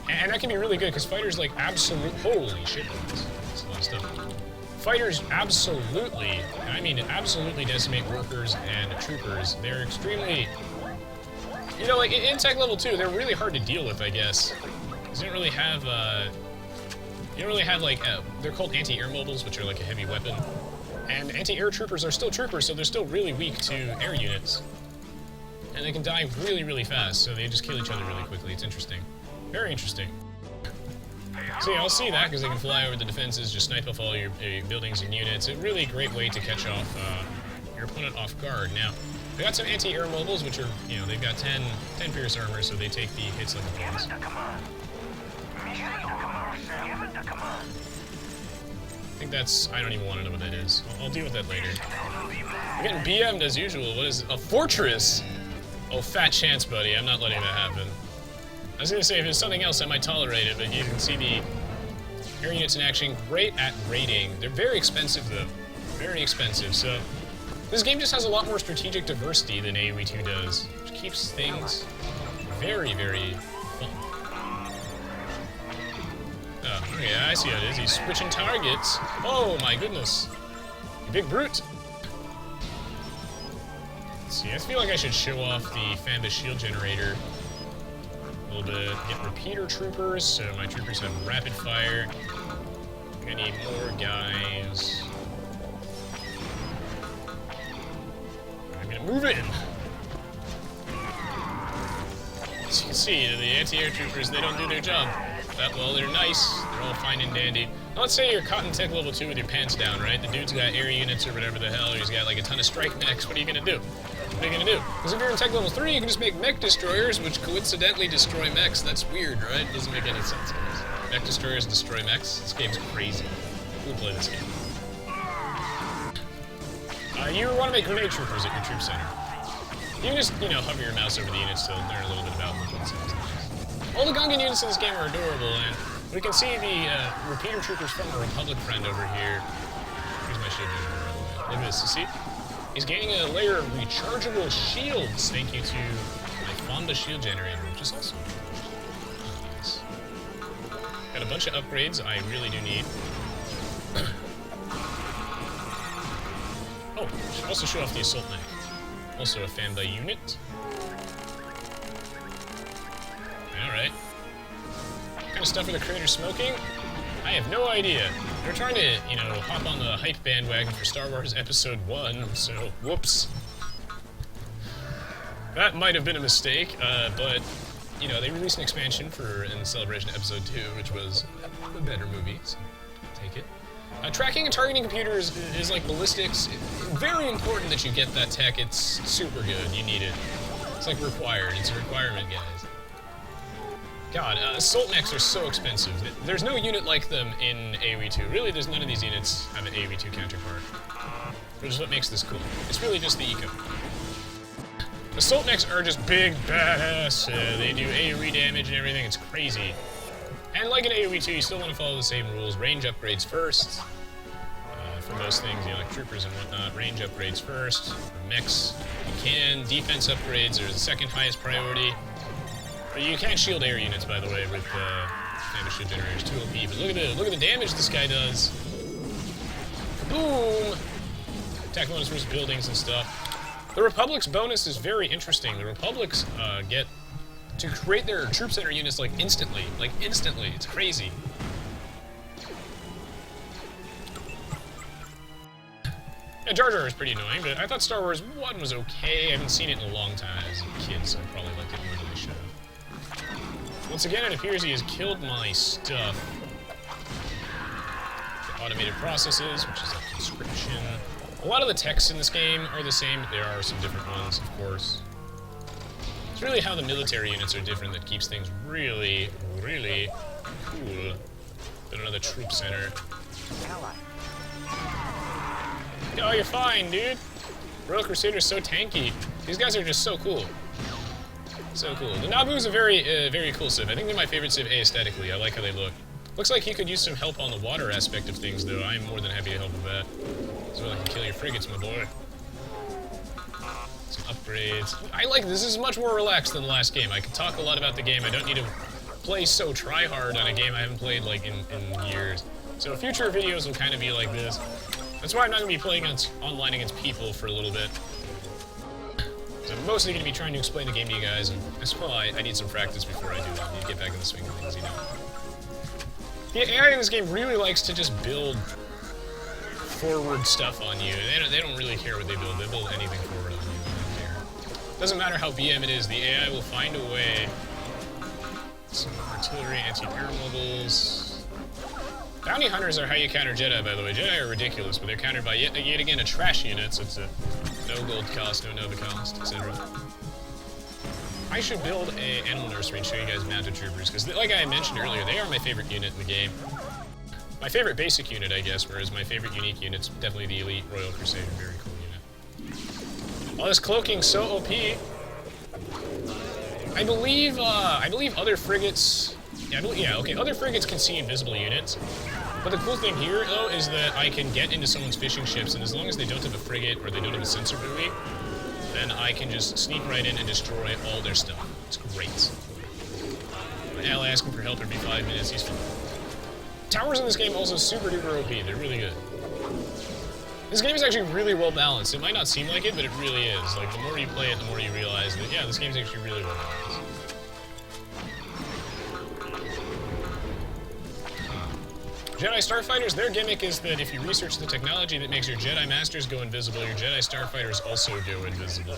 And that can be really good, because fighters, like, holy shit, that's a lot of stuff. Fighters absolutely, and I mean absolutely, decimate workers and troopers. They're extremely, you know, like, in Tech Level 2, they're really hard to deal with, I guess. Because you don't really have, like, they're called anti-air mobiles, which are like a heavy weapon. And anti-air troopers are still troopers, so they're still really weak to air units. And they can die really, really fast, so they just kill each other really quickly. It's interesting. Very interesting. So yeah, I'll see that, because they can fly over the defenses, just snipe off all your buildings and units. It's a really great way to catch off your opponent off guard. Now, we got some anti-air mobiles, which are, you know, they've got 10 pierce armor, so they take the hits like the bombs. I think that's, I don't even want to know what that is. I'll deal with that later. I'm getting BM'd as usual. What is it? A fortress? Oh, fat chance, buddy. I'm not letting that happen. I was going to say, if it's something else, I might tolerate it, but you can see the air units in action. Great at raiding. They're very expensive, though. Very expensive. So this game just has a lot more strategic diversity than AoE2 does, which keeps things very, very fun. Oh, okay, I see how it is. He's switching targets. Oh, my goodness. You big brute. Let's see, I feel like I should show off the Fambus shield generator a little bit. Get repeater troopers, so my troopers have rapid fire. I need more guys. I'm gonna move in. As you can see, the anti-air troopers, they don't do their job that well. They're nice, they're all fine and dandy. Now, let's say you're caught in Tech Level 2 with your pants down, right? The dude's got air units or whatever the hell, or he's got like a ton of strike mechs. What are you gonna do? What are you gonna do? Because if you're in Tech Level 3, you can just make mech destroyers, which coincidentally destroy mechs. That's weird, right? Doesn't make any sense, guys. Mech destroyers destroy mechs. This game's crazy. Who would play this game? You want to make grenade troopers at your troop center. You can just, you know, hover your mouse over the units to learn a little bit about them. All the Gungan units in this game are adorable, and we can see the repeater troopers from a Republic friend over here. Here's my shield generator, by the way. Look at this, you see? He's gaining a layer of rechargeable shields, thank you to my Fonda shield generator, which is also nice. Got a bunch of upgrades I really do need. Oh, should also show off the Assault Knight. Also a Famba unit. Alright. What kind of stuff are the creators smoking? I have no idea. They're trying to, you know, hop on the hype bandwagon for Star Wars Episode 1, so whoops. That might have been a mistake, but, you know, they released an expansion in celebration of Episode 2, which was a better movie, so take it. Tracking and targeting computers is like ballistics. Very important that you get that tech. It's super good. You need it. It's like required. It's a requirement, guys. God, assault mechs are so expensive. There's no unit like them in AoE2. Really, there's none of these units have an AoE2 counterpart. which is what makes this cool. It's really just the eco. Assault mechs are just big, badass. They do AoE damage and everything. It's crazy. And like in Aoe2, you still want to follow the same rules. Range upgrades first. For most things, you know, like troopers and whatnot. Range upgrades first. For mechs, you can. Defense upgrades are the second highest priority. But you can't shield air units, by the way, with damage shield generators 2 OP. But look at the damage this guy does. Boom! Attack bonus versus buildings and stuff. The Republic's bonus is very interesting. The Republics get to create their troop center units like instantly. Like instantly. It's crazy. Yeah, Jar Jar is pretty annoying, but I thought Star Wars 1 was okay. I haven't seen it in a long time as a kid, so I probably liked it more than I should have. Once again, it appears he has killed my stuff. The automated processes, which is like conscription. A lot of the texts in this game are the same, but there are some different ones, of course. It's really how the military units are different that keeps things really, really cool. But another troop center. Oh, you're fine, dude. Royal Crusader's so tanky. These guys are just so cool. So cool. The Naboo's a very cool civ. I think they're my favorite civ aesthetically. I like how they look. Looks like he could use some help on the water aspect of things, though. I'm more than happy to help with that. So I can kill your frigates, my boy. Some upgrades. I like this. This is much more relaxed than the last game. I can talk a lot about the game. I don't need to play so try-hard on a game I haven't played, like, in years. So future videos will kind of be like this. That's why I'm not going to be playing online against people for a little bit. So I'm mostly going to be trying to explain the game to you guys, and as well, I need some practice before I do that. I need to get back in the swing of things, you know. The AI in this game really likes to just build forward stuff on you. They don't really care what they build. They build anything forward on you. They don't care. Doesn't matter how BM it is, the AI will find a way. Some artillery, anti-air mobiles. Bounty hunters are how you counter Jedi, by the way. Jedi are ridiculous, but they're countered by yet again a trash unit, so it's a no gold cost, no Nova cost, etc. I should build an animal nursery and show you guys mounted troopers, because like I mentioned earlier, they are my favorite unit in the game. My favorite basic unit, I guess, whereas my favorite unique unit's definitely the Elite Royal Crusader. Very cool unit. All this cloaking so OP. I believe other frigates. Other frigates can see invisible units. But the cool thing here, though, is that I can get into someone's fishing ships, and as long as they don't have a frigate or they don't have a sensor buoy, then I can just sneak right in and destroy all their stuff. It's great. My ally asking for help every 5 minutes, he's fine. Towers in this game also super duper OP, they're really good. This game is actually really well balanced. It might not seem like it, but it really is. Like, the more you play it, the more you realize that, yeah, this game's actually really well balanced. Jedi Starfighters, their gimmick is that if you research the technology that makes your Jedi Masters go invisible, your Jedi Starfighters also go invisible.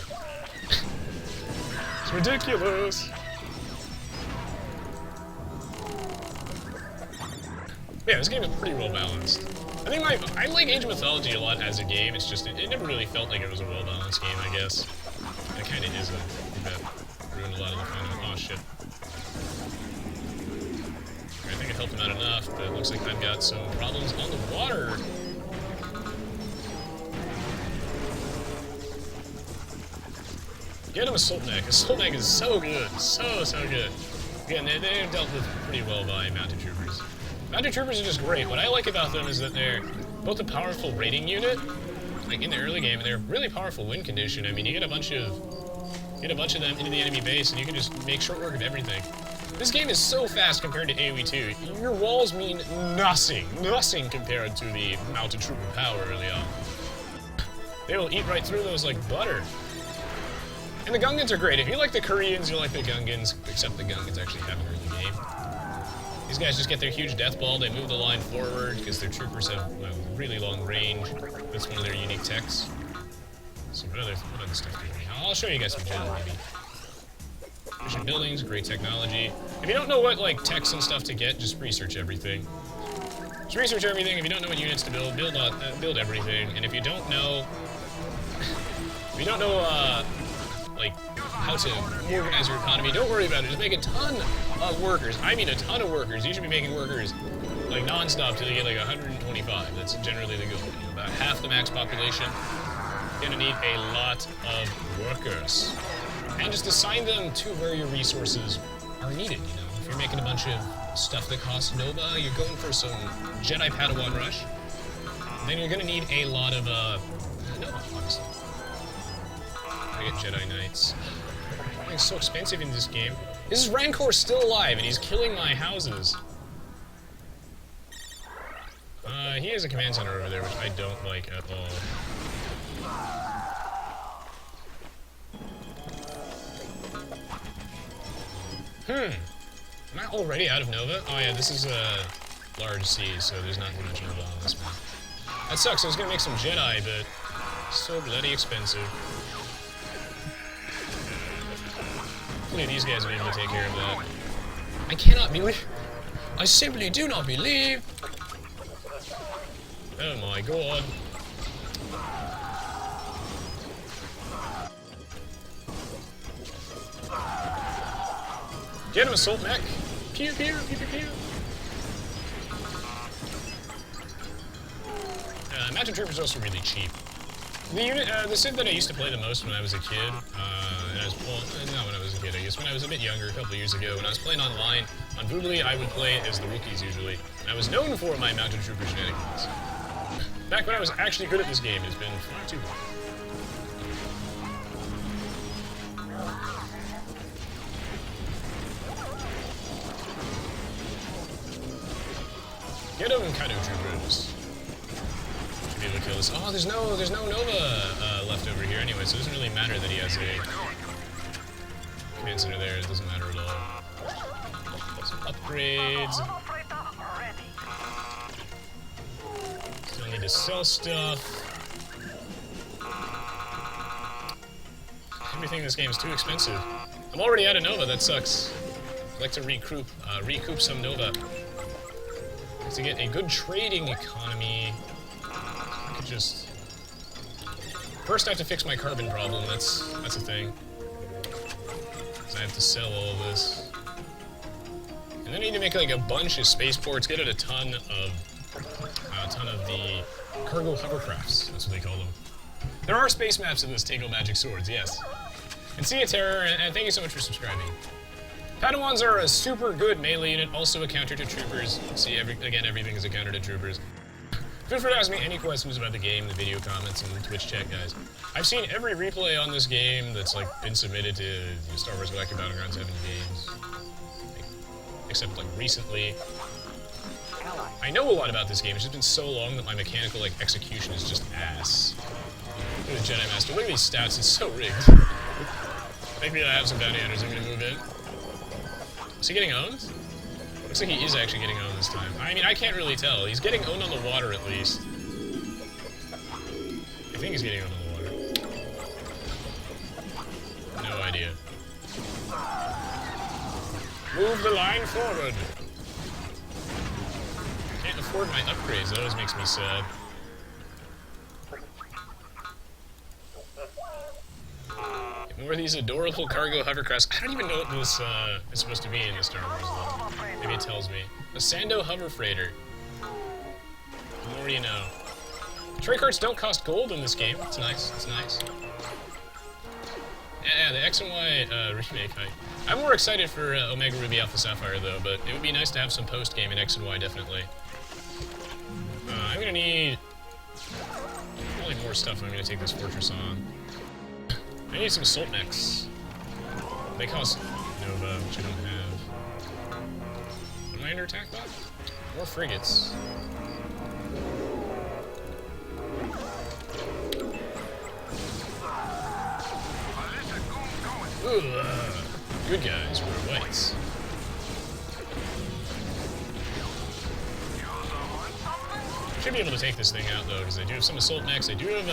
It's ridiculous! Yeah, this game is pretty well balanced. I like Age of Mythology a lot as a game, it's just, it never really felt like it was a well balanced game, I guess. It kinda isn't. That ruined a lot of the fun of it. Oh shit. I think I helped him out enough, but it looks like I've got some problems on the water. Get him Assault Mech. Assault Mech is so good. So good. Again, they're dealt with pretty well by Mounted Troopers. Mounted Troopers are just great. What I like about them is that they're both a powerful raiding unit, like in the early game, and they're really powerful win condition. I mean, you get a bunch of them into the enemy base, and you can just make short work of everything. This game is so fast compared to Aoe2. Your walls mean nothing compared to the Mounted Trooper power early on. They will eat right through those like butter. And the Gungans are great. If you like the Koreans, you like the Gungans, except the Gungans actually have an early game. These guys just get their huge death ball, they move the line forward, because their troopers have a really long range. That's one of their unique techs. So what other stuff do we have? I'll show you guys some Jedi, maybe. Mission buildings, great technology. If you don't know what like techs and stuff to get, just research everything. Just research everything. If you don't know what units to build, build everything. And if you don't know, like how to organize your economy. Don't worry about it. Just make a ton of workers. I mean a ton of workers. You should be making workers like non-stop till you get like 125. That's generally the goal. You know, about half the max population. You're gonna need a lot of workers. And just assign them to where your resources are needed, you know. If you're making a bunch of stuff that costs Nova, you're going for some Jedi Padawan Rush, then you're gonna need a lot of, Nova, honestly. I get Jedi Knights. Everything's so expensive in this game. Is Rancor still alive, and he's killing my houses? He has a command center over there, which I don't like at all. Am I already out of Nova? Oh yeah, this is a large sea, so there's not much Nova on this map. That sucks. I was gonna make some Jedi, but so bloody expensive. Hopefully these guys will be able to take care of that. I cannot believe. I simply do not believe. Oh my god. Get him, assault mech! Pew pew pew pew pew! Mountain Trooper's also really cheap. The unit, the Civ that I used to play the most when I was a kid, and I was, well, not when I was a kid, I guess when I was a bit younger, a couple of years ago, when I was playing online, on Boobly, I would play as the Wookiees usually, and I was known for my Mountain Trooper shenanigans. Back when I was actually good at this game, it's been far too long. Get him, Kaido Troopers. Should be able to kill this. Oh, there's no Nova left over here anyway, so it doesn't really matter that he has a command center there. It doesn't matter at all. Some upgrades. Still need to sell stuff. Everything in this game is too expensive. I'm already out of Nova. That sucks. I'd like to recoup some Nova. To get a good trading economy, I could just... First I have to fix my carbon problem, that's a thing. Because I have to sell all of this. And then I need to make like a bunch of spaceports, get out a ton of the cargo hovercrafts, that's what they call them. There are space maps in this Tangle Magic Swords, yes. And see ya, Terror, and thank you so much for subscribing. Padawans are a super good melee unit, also a counter to troopers. See, again, everything is a counter to troopers. Feel free to ask me any questions about the game, the video comments, and the Twitch chat, guys. I've seen every replay on this game that's like been submitted to Star Wars Galactic Battlegrounds 7 games, except like recently. I know a lot about this game. It's just been so long that my mechanical like execution is just ass. Look at the Jedi Master. Look at these stats. It's so rigged. Maybe I have some bounty hunters. I'm gonna move in. Is he getting owned? Looks like he is actually getting owned this time. I mean, I can't really tell. He's getting owned on the water, at least. I think he's getting owned on the water. No idea. Move the line forward! Can't afford my upgrades. That always makes me sad. More of these adorable cargo hovercrafts. I don't even know what this is supposed to be in the Star Wars level. Maybe it tells me. A Sando hover freighter. The more you know. Trade carts don't cost gold in this game. It's nice. It's nice. Yeah, the X and Y remake. I'm more excited for Omega Ruby Alpha Sapphire though, but it would be nice to have some post game in X and Y definitely. I'm gonna need probably more stuff. I'm gonna take this fortress on. I need some assault mechs. They cost Nova, which I don't have. Am I under attack bot? More frigates. Ooh, good guys, we're whites. Should be able to take this thing out though, because I do have some assault mechs. I do have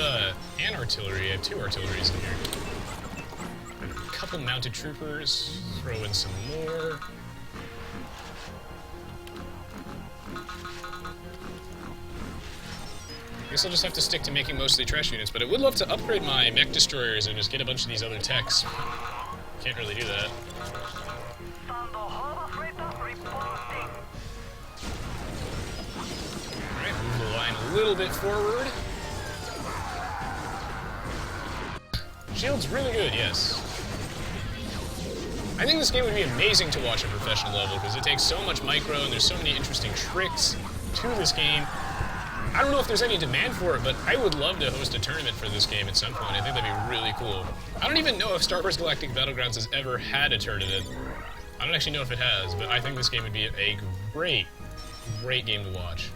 an artillery. I have 2 artilleries in here. A couple mounted troopers. Throw in some more. I guess I'll just have to stick to making mostly trash units, but I would love to upgrade my mech destroyers and just get a bunch of these other techs. can't really do that. Alright, move the line a little bit forward. Shield's really good, yes. I think this game would be amazing to watch at professional level because it takes so much micro and there's so many interesting tricks to this game. I don't know if there's any demand for it, but I would love to host a tournament for this game at some point. I think that'd be really cool. I don't even know if Star Wars Galactic Battlegrounds has ever had a tournament. I don't actually know if it has, but I think this game would be a great, great game to watch.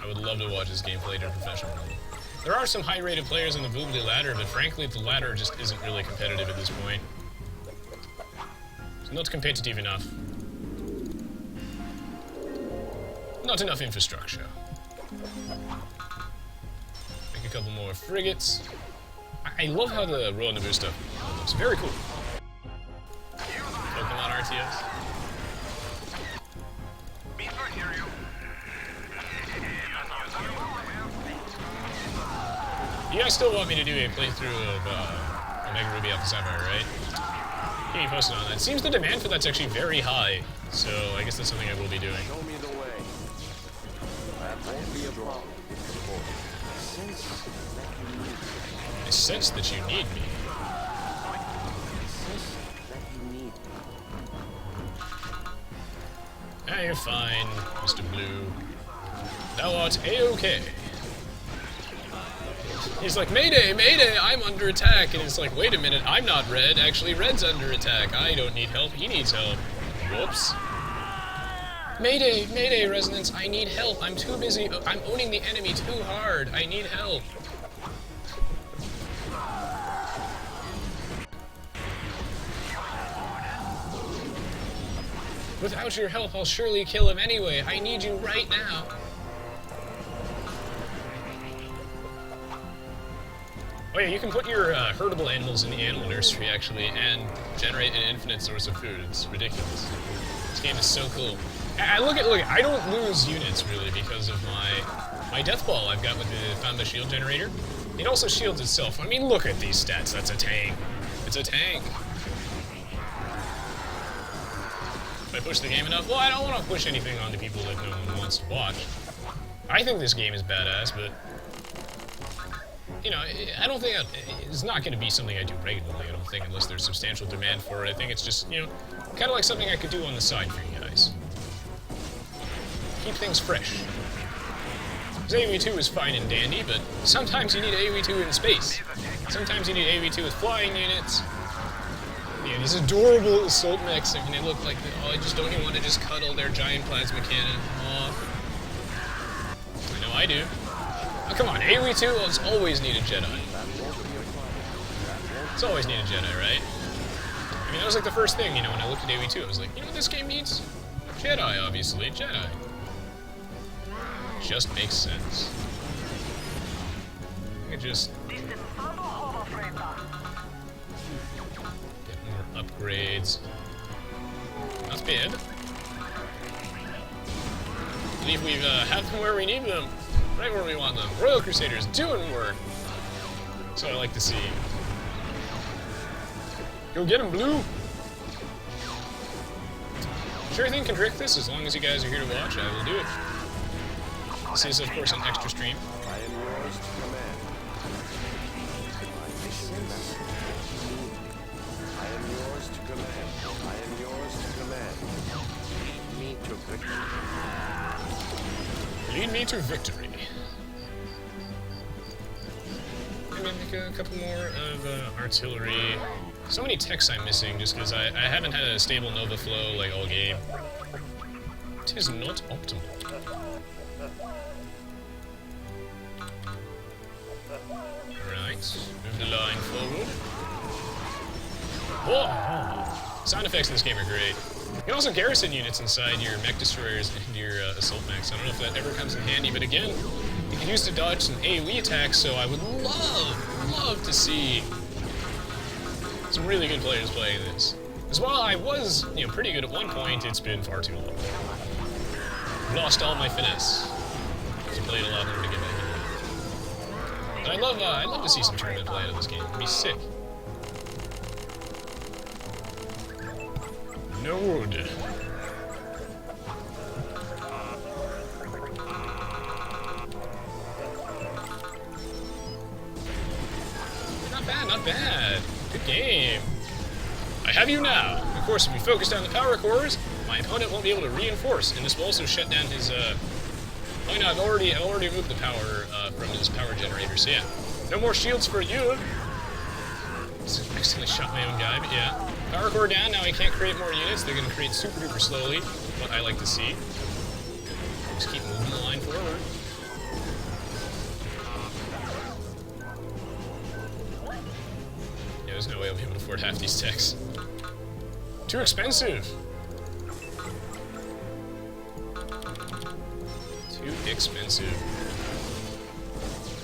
I would love to watch this game played at a professional level. There are some high-rated players on the Boobly ladder, but frankly, the ladder just isn't really competitive at this point. It's not competitive enough. Not enough infrastructure. Make a couple more frigates. I love how the Royal Naboo stuff looks. Very cool. Pokemon RTS. You guys still want me to do a playthrough of Omega Ruby Alpha Sapphire, right? Keep me posted on that. It seems the demand for that's actually very high, so I guess that's something I will be doing. Show me the way. That won't be a problem. I sense that you need me. Ah, you're fine, Mr. Blue. Thou art A-OK. He's like, Mayday, Mayday, I'm under attack. And it's like, wait a minute, I'm not Red. Actually, Red's under attack. I don't need help. He needs help. Whoops. Mayday, Mayday, Resonance, I need help. I'm too busy. I'm owning the enemy too hard. I need help. Without your help, I'll surely kill him anyway. I need you right now. Oh yeah, you can put your herdable animals in the animal nursery, actually, and generate an infinite source of food. It's ridiculous. This game is so cool. Look, I don't lose units, really, because of my death ball I've got with the Famba shield generator. It also shields itself. I mean, look at these stats. That's a tank. It's a tank. If I push the game enough, well, I don't want to push anything onto people that no one wants to watch. I think this game is badass, but you know, I don't think it's not going to be something I do regularly. I don't think, unless there's substantial demand for it. I think it's just, you know, kind of like something I could do on the side for you guys. Keep things fresh. Because Aoe2 is fine and dandy, but sometimes you need Aoe2 in space. Sometimes you need Aoe2 with flying units. Yeah, these adorable assault mechs. I mean, they look like, oh, I just don't even want to just cuddle their giant plasma cannon. Aw. I know I do. Oh, come on, Aoe2 has always needed Jedi. It's always needed Jedi, right? I mean, that was like the first thing, you know, when I looked at Aoe2, I was like, you know what this game needs? Jedi, obviously, Jedi. Just makes sense. I could just get more upgrades. Not bad. I believe we've have them where we need them. Right where we want them. Royal Crusaders doing work. That's what I like to see. Go get him, Blue! Sure thing can trick this as long as you guys are here to watch. I will do it. This is, of course, an extra stream. I am yours to command. I am yours to command. I am yours to command. Lead me to victory. Lead me to victory. Maybe make a couple more of artillery. So many techs I'm missing just because I haven't had a stable Nova flow like all game. It is not optimal. Alright, move the line forward. Whoa! Sound effects in this game are great. You can also garrison units inside your mech destroyers and your assault mechs. I don't know if that ever comes in handy, but again, you can use to dodge some AoE attacks, so I would love to see some really good players playing this. As while I was, you know, pretty good at one point, it's been far too long. I've lost all my finesse. I've played a lot in order to get back into it. But I'd love to see some tournament play out of this game. It'd be sick. No wood. Not bad, not bad. Good game. I have you now. Of course, if we focus down the power cores, my opponent won't be able to reinforce, and this will also shut down his, oh no, I've already moved the power, from his power generator, so yeah. No more shields for you! I accidentally shot my own guy, but yeah. Power core down, now I can't create more units, they're gonna create super duper slowly, what I like to see. Just keep moving the line forward. Yeah, there's no way I'll be able to afford half these techs. Too expensive! Too expensive.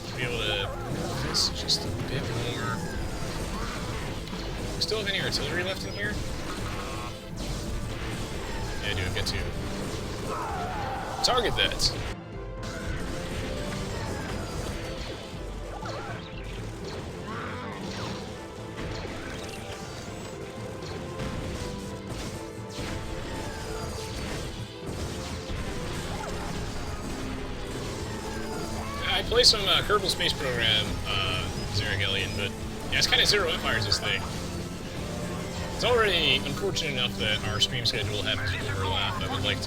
To be able to move this just a bit more. We still have any artillery left in here? Yeah, I do. I've got two. Target that! I play some Kerbal Space Program, Zeragelian, but yeah, it's kind of Zero Empires, this thing. It's already unfortunate enough that our stream schedule happens to overlap. I would like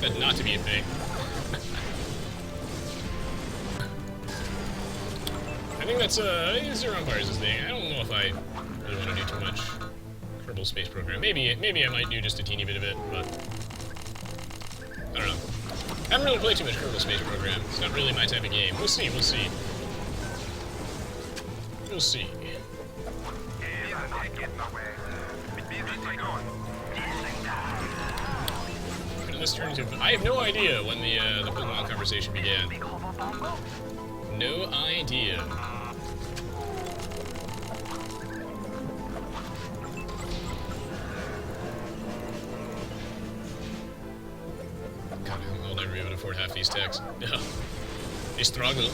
that not to be a thing. I think that's Zero Empires, this thing. I don't know if I really want to do too much Kerbal Space Program. Maybe I might do just a teeny bit of it, but I don't know. I haven't really played too much Kerbal Space Program. It's not really my type of game. We'll see, we'll see. We'll see. What did this turn into? I have no idea when the Pokemon conversation began. No idea. I'll never be able to afford half these techs. No. They struggle.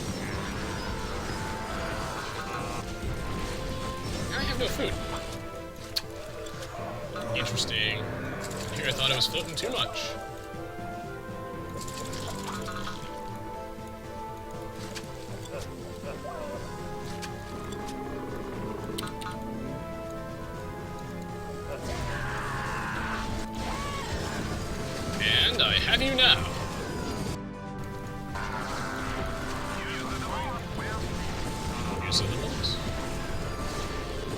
I have no food. Interesting. Here I thought I was floating too much. And I have you now. Use of the balls.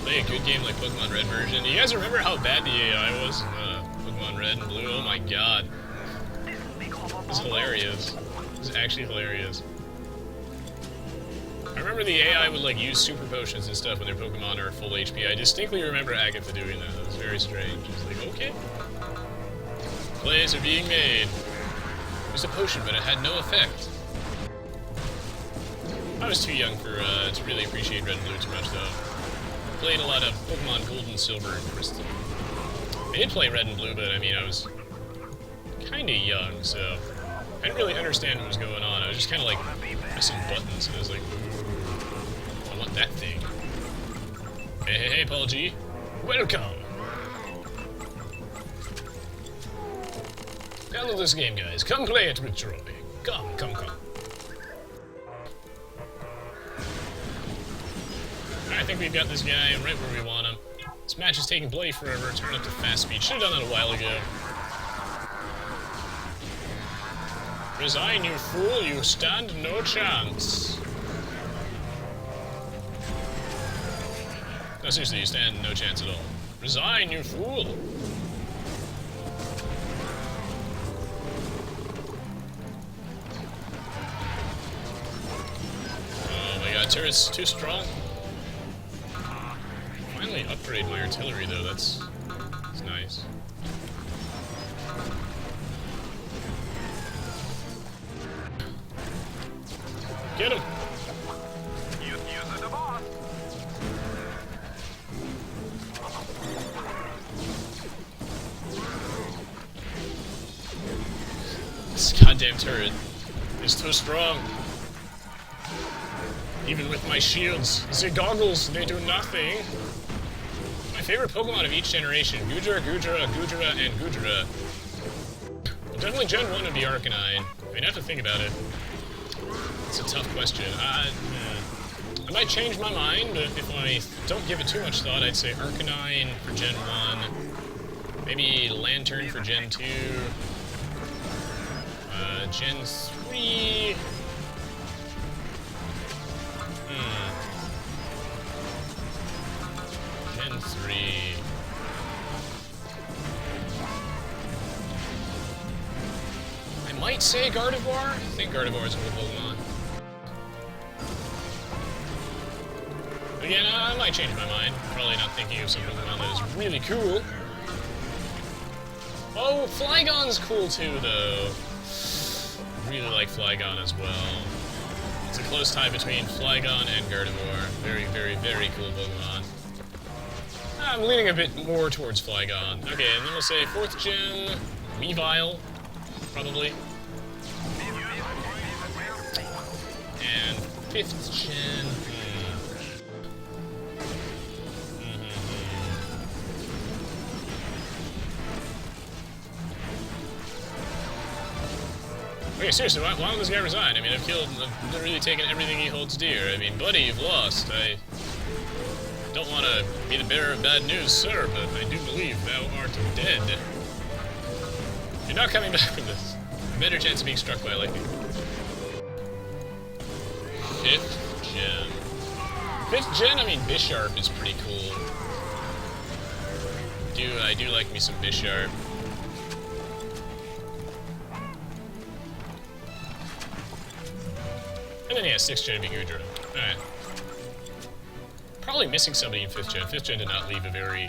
Play a good game like Pokemon Red version. Do you guys remember how bad the AI was in Pokemon Red and Blue? Oh my god. It's hilarious. It's actually hilarious. I remember the AI would like use super potions and stuff when their Pokemon are full HP. I distinctly remember Agatha doing that. It was very strange. It was like, okay. Plays are being made. It was a potion, but it had no effect. I was too young for to really appreciate Red and Blue too much, though. I played a lot of Pokemon Gold and Silver and Crystal. I did play Red and Blue, but I mean, I was kind of young, so I didn't really understand what was going on. I was just kind of like pressing buttons, and I was like, ooh, I want that thing. Hey, Paul G. Welcome! Download this game, guys. Come play it with Troy. Come. I think we've got this guy right where we want him. This match is taking bloody forever. Turn up to fast speed. Should have done that a while ago. Resign, you fool. You stand no chance. No, seriously, you stand no chance at all. Resign, you fool. Oh my god, turret's too strong. Finally upgrade my artillery though, that's nice. Get him! This goddamn turret is too strong. Even with my shields, the goggles, they do nothing. My favorite Pokemon of each generation. Gujra, Gujra, Gujra, and Gujra. Well, definitely Gen 1 would be Arcanine. I mean, I have to think about it. It's a tough question. I might change my mind, but if I don't give it too much thought, I'd say Arcanine for Gen 1. Maybe Lantern for Gen 2. Gen 3... Gen 3... I might say Gardevoir? I think Gardevoir is a cool Pokemon. Again, I might change my mind. Probably not thinking of some Pokemon that is really cool. Oh, Flygon's cool too, though. Really like Flygon as well. It's a close tie between Flygon and Gardevoir. Very, very, very cool Pokemon. I'm leaning a bit more towards Flygon. Okay, and then we'll say 4th gen, Weavile, probably. And 5th gen... Okay, seriously, why don't this guy resign? I mean, I've literally taken everything he holds dear. I mean, buddy, you've lost. I don't want to be the bearer of bad news, sir, but I do believe thou art dead. You're not coming back from this. A better chance of being struck by lightning. 5th gen. 5th gen, I mean, Bisharp is pretty cool. I do like me some Bisharp. And then, yeah, 6th gen would be Gudra. Alright. Probably missing somebody in 5th gen. 5th gen did not leave a very,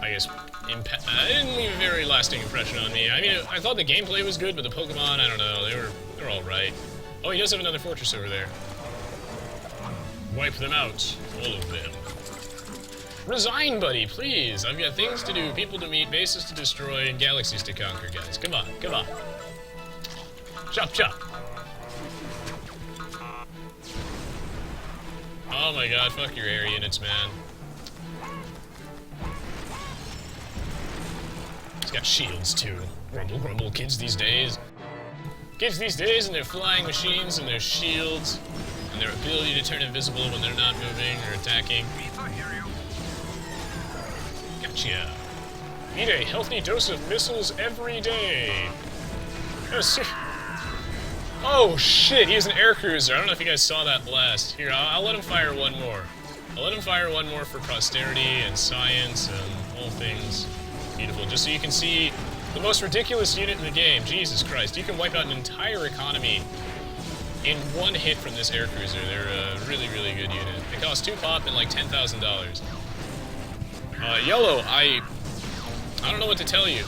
I guess, didn't leave a very lasting impression on me. I mean, I thought the gameplay was good, but the Pokemon, I don't know, they're alright. Oh, he does have another fortress over there. Wipe them out. All of them. Resign, buddy, please. I've got things to do, people to meet, bases to destroy, and galaxies to conquer, guys. Come on, come on. Chop, chop. Oh my god, fuck your air units, man. He's got shields, too. Grumble, grumble, kids these days. Kids these days and their flying machines and their shields and their ability to turn invisible when they're not moving or attacking. Gotcha. Eat a healthy dose of missiles every day. Oh shit, he has an air cruiser. I don't know if you guys saw that blast. Here, I'll let him fire one more. I'll let him fire one more for posterity and science and all things beautiful. Just so you can see the most ridiculous unit in the game. Jesus Christ, you can wipe out an entire economy in one hit from this air cruiser. They're a really, really good unit. It costs 2 pop and like $10,000. Yellow, I don't know what to tell you.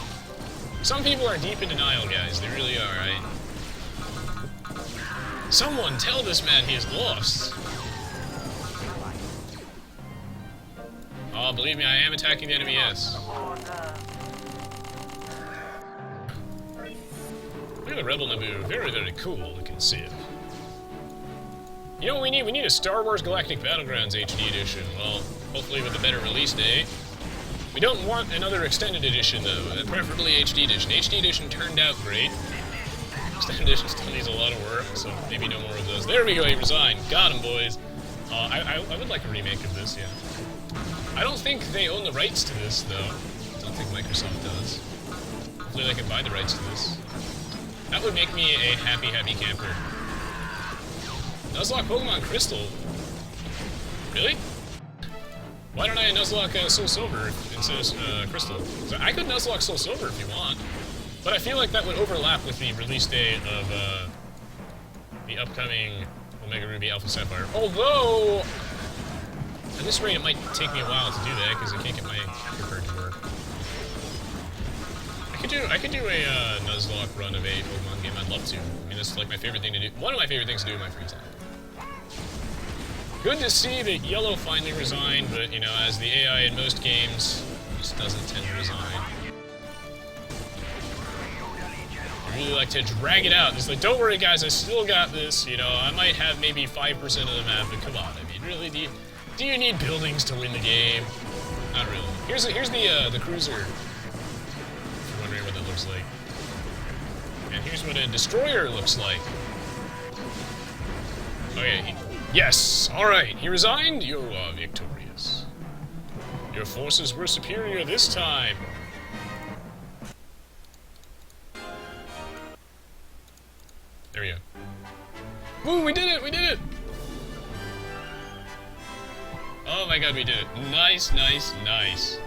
Some people are deep in denial, guys. They really are. Someone tell this man he is lost. Oh, believe me, I am attacking the enemy, yes. Look at the Rebel Naboo. Very, very cool looking Civ. You know what we need? We need a Star Wars Galactic Battlegrounds HD edition. Well, hopefully with a better release date. We don't want another extended edition, though. Preferably HD edition. HD edition turned out great. Extended edition still needs a lot of work, so maybe no more of those. There we go, he resigned. Got him, boys. I would like a remake of this, yeah. I don't think they own the rights to this, though. I don't think Microsoft does. Hopefully they can buy the rights to this. That would make me a happy, happy camper. Nuzlocke Pokemon Crystal? Really? Why don't I Nuzlocke Soul Silver instead of Crystal? So I could Nuzlocke Soul Silver if you want. But I feel like that would overlap with the release date of the upcoming Omega Ruby Alpha Sapphire. Although, at this rate, it might take me a while to do that because I can't get my capture card to work. I could do a Nuzlocke run of a Pokemon game. I'd love to. I mean, that's like my favorite thing to do. One of my favorite things to do in my free time. Good to see that Yellow finally resigned, but you know, as the AI in most games, just doesn't tend to resign. I really like to drag it out. It's like, don't worry guys, I still got this. You know, I might have maybe 5% of the map, but come on. I mean, really, do you need buildings to win the game? Not really. Here's the cruiser. If you're wondering what that looks like. And here's what a destroyer looks like. Okay. Yes! Alright, he resigned. You are victorious. Your forces were superior this time. There we go. Woo, we did it! We did it! Oh my god, we did it. Nice, nice, nice.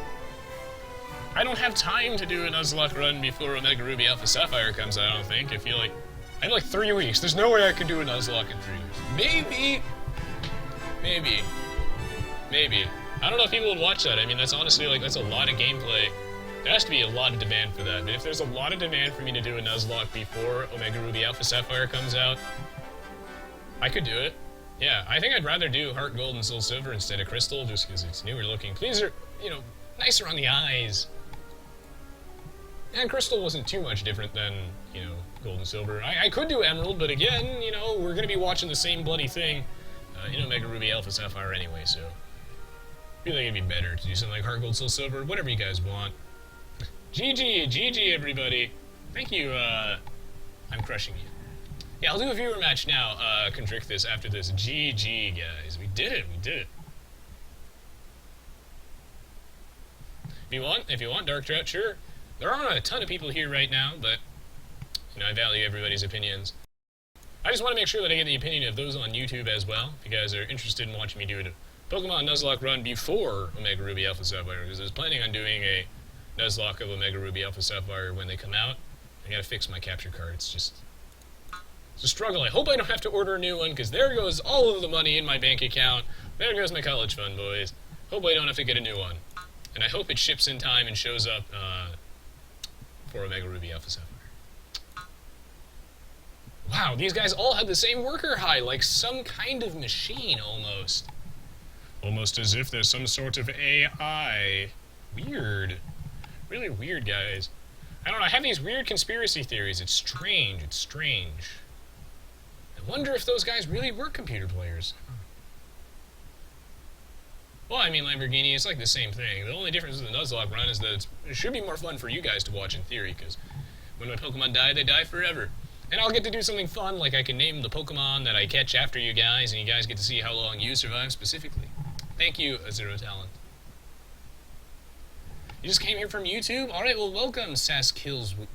I don't have time to do a Nuzlocke run before Omega Ruby Alpha Sapphire comes out, I don't think. I feel like... I have like 3 weeks. There's no way I can do a Nuzlocke in 3 weeks. Maybe. Maybe. Maybe. I don't know if people would watch that. I mean, that's honestly, like, that's a lot of gameplay. There has to be a lot of demand for that. But if there's a lot of demand for me to do a Nuzlocke before Omega Ruby Alpha Sapphire comes out, I could do it. Yeah, I think I'd rather do Heart Gold and Soul Silver instead of Crystal, just because it's newer looking. These are, you know, nicer on the eyes. And Crystal wasn't too much different than, you know, Gold and Silver. I could do Emerald, but again, you know, we're going to be watching the same bloody thing in Omega Ruby Alpha Sapphire anyway, so... I feel like it'd be better to do something like Heart Gold, Soul Silver, whatever you guys want. GG, GG everybody. Thank you, I'm crushing you. Yeah, I'll do a viewer match now, Contrictus, after this. GG, guys. We did it, we did it. If you want Dark Trout, sure. There aren't a ton of people here right now, but, you know, I value everybody's opinions. I just want to make sure that I get the opinion of those on YouTube as well, if you guys are interested in watching me do a Pokemon Nuzlocke run before Omega Ruby Alpha Sapphire, because I was planning on doing a Nuzlocke of Omega Ruby Alpha Sapphire when they come out. I gotta fix my capture card, it's just... It's a struggle. I hope I don't have to order a new one, because there goes all of the money in my bank account. There goes my college fund, boys. Hope I don't have to get a new one. And I hope it ships in time and shows up for Omega Ruby Alpha Sapphire. Wow, these guys all have the same worker high, like some kind of machine, almost. Almost as if there's some sort of AI. Weird. Really weird, guys. I don't know, I have these weird conspiracy theories. It's strange, it's strange. I wonder if those guys really were computer players. Well, I mean, Lamborghini, it's like the same thing. The only difference with the Nuzlocke run is that it should be more fun for you guys to watch in theory, because when my Pokemon die, they die forever. And I'll get to do something fun, like I can name the Pokemon that I catch after you guys, and you guys get to see how long you survive specifically. Thank you, Zero Talent. You just came here from YouTube? Alright, well, welcome, Sass Killswitch.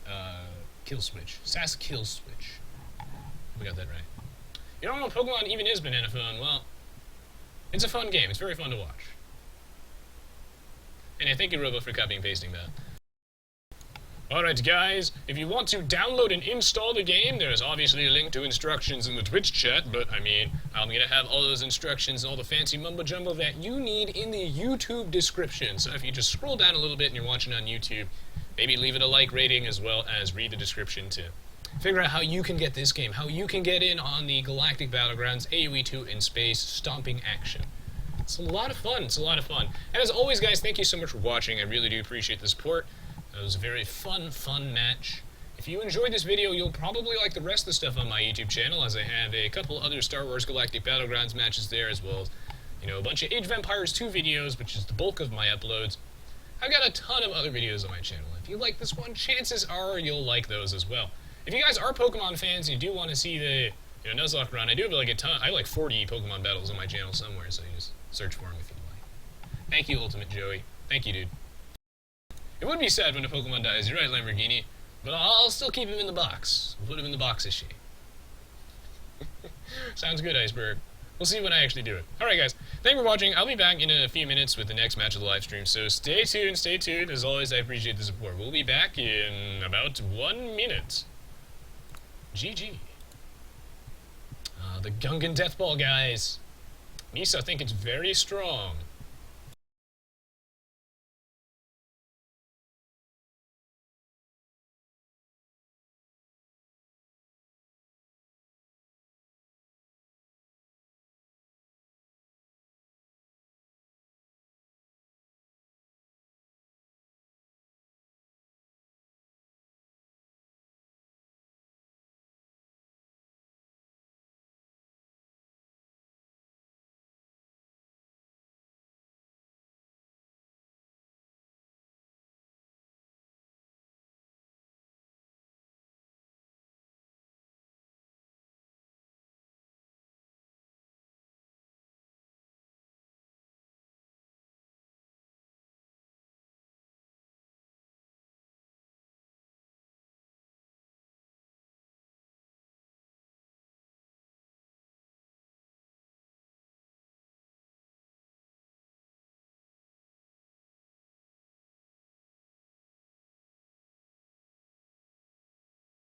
Sass Killswitch. We got that right. You don't know what Pokemon even is, Banana Phone? Well, it's a fun game. It's very fun to watch. And I thank you, Robo, for copying and pasting that. Alright, guys, if you want to download and install the game, there's obviously a link to instructions in the Twitch chat, but, I mean, I'm going to have all those instructions and all the fancy mumbo-jumbo that you need in the YouTube description. So if you just scroll down a little bit and you're watching on YouTube, maybe leave it a like rating as well as read the description to figure out how you can get this game, how you can get in on the Galactic Battlegrounds Aoe2 in space stomping action. It's a lot of fun. It's a lot of fun. And as always, guys, thank you so much for watching. I really do appreciate the support. It was a very fun match. If you enjoyed this video, you'll probably like the rest of the stuff on my YouTube channel, as I have a couple other Star Wars Galactic Battlegrounds matches there, as well as, you know, a bunch of Age of Empires 2 videos, which is the bulk of my uploads. I've got a ton of other videos on my channel. If you like this one, chances are you'll like those as well. If you guys are Pokemon fans and you do want to see the, you know, Nuzlocke run, I do have like a ton. I have like 40 Pokemon battles on my channel somewhere, so you just search for them if you'd like. Thank you, Ultimate Joey. Thank you, dude. It would be sad when a Pokemon dies, you're right, Lamborghini, but I'll still keep him in the box. We'll put him in the box issue. Sounds good, Iceberg. We'll see when I actually do it. Alright, guys. Thank you for watching. I'll be back in a few minutes with the next match of the live stream, so stay tuned, stay tuned. As always, I appreciate the support. We'll be back in about 1 minute. GG. The Gungan Death Ball, guys. Misa, I think it's very strong.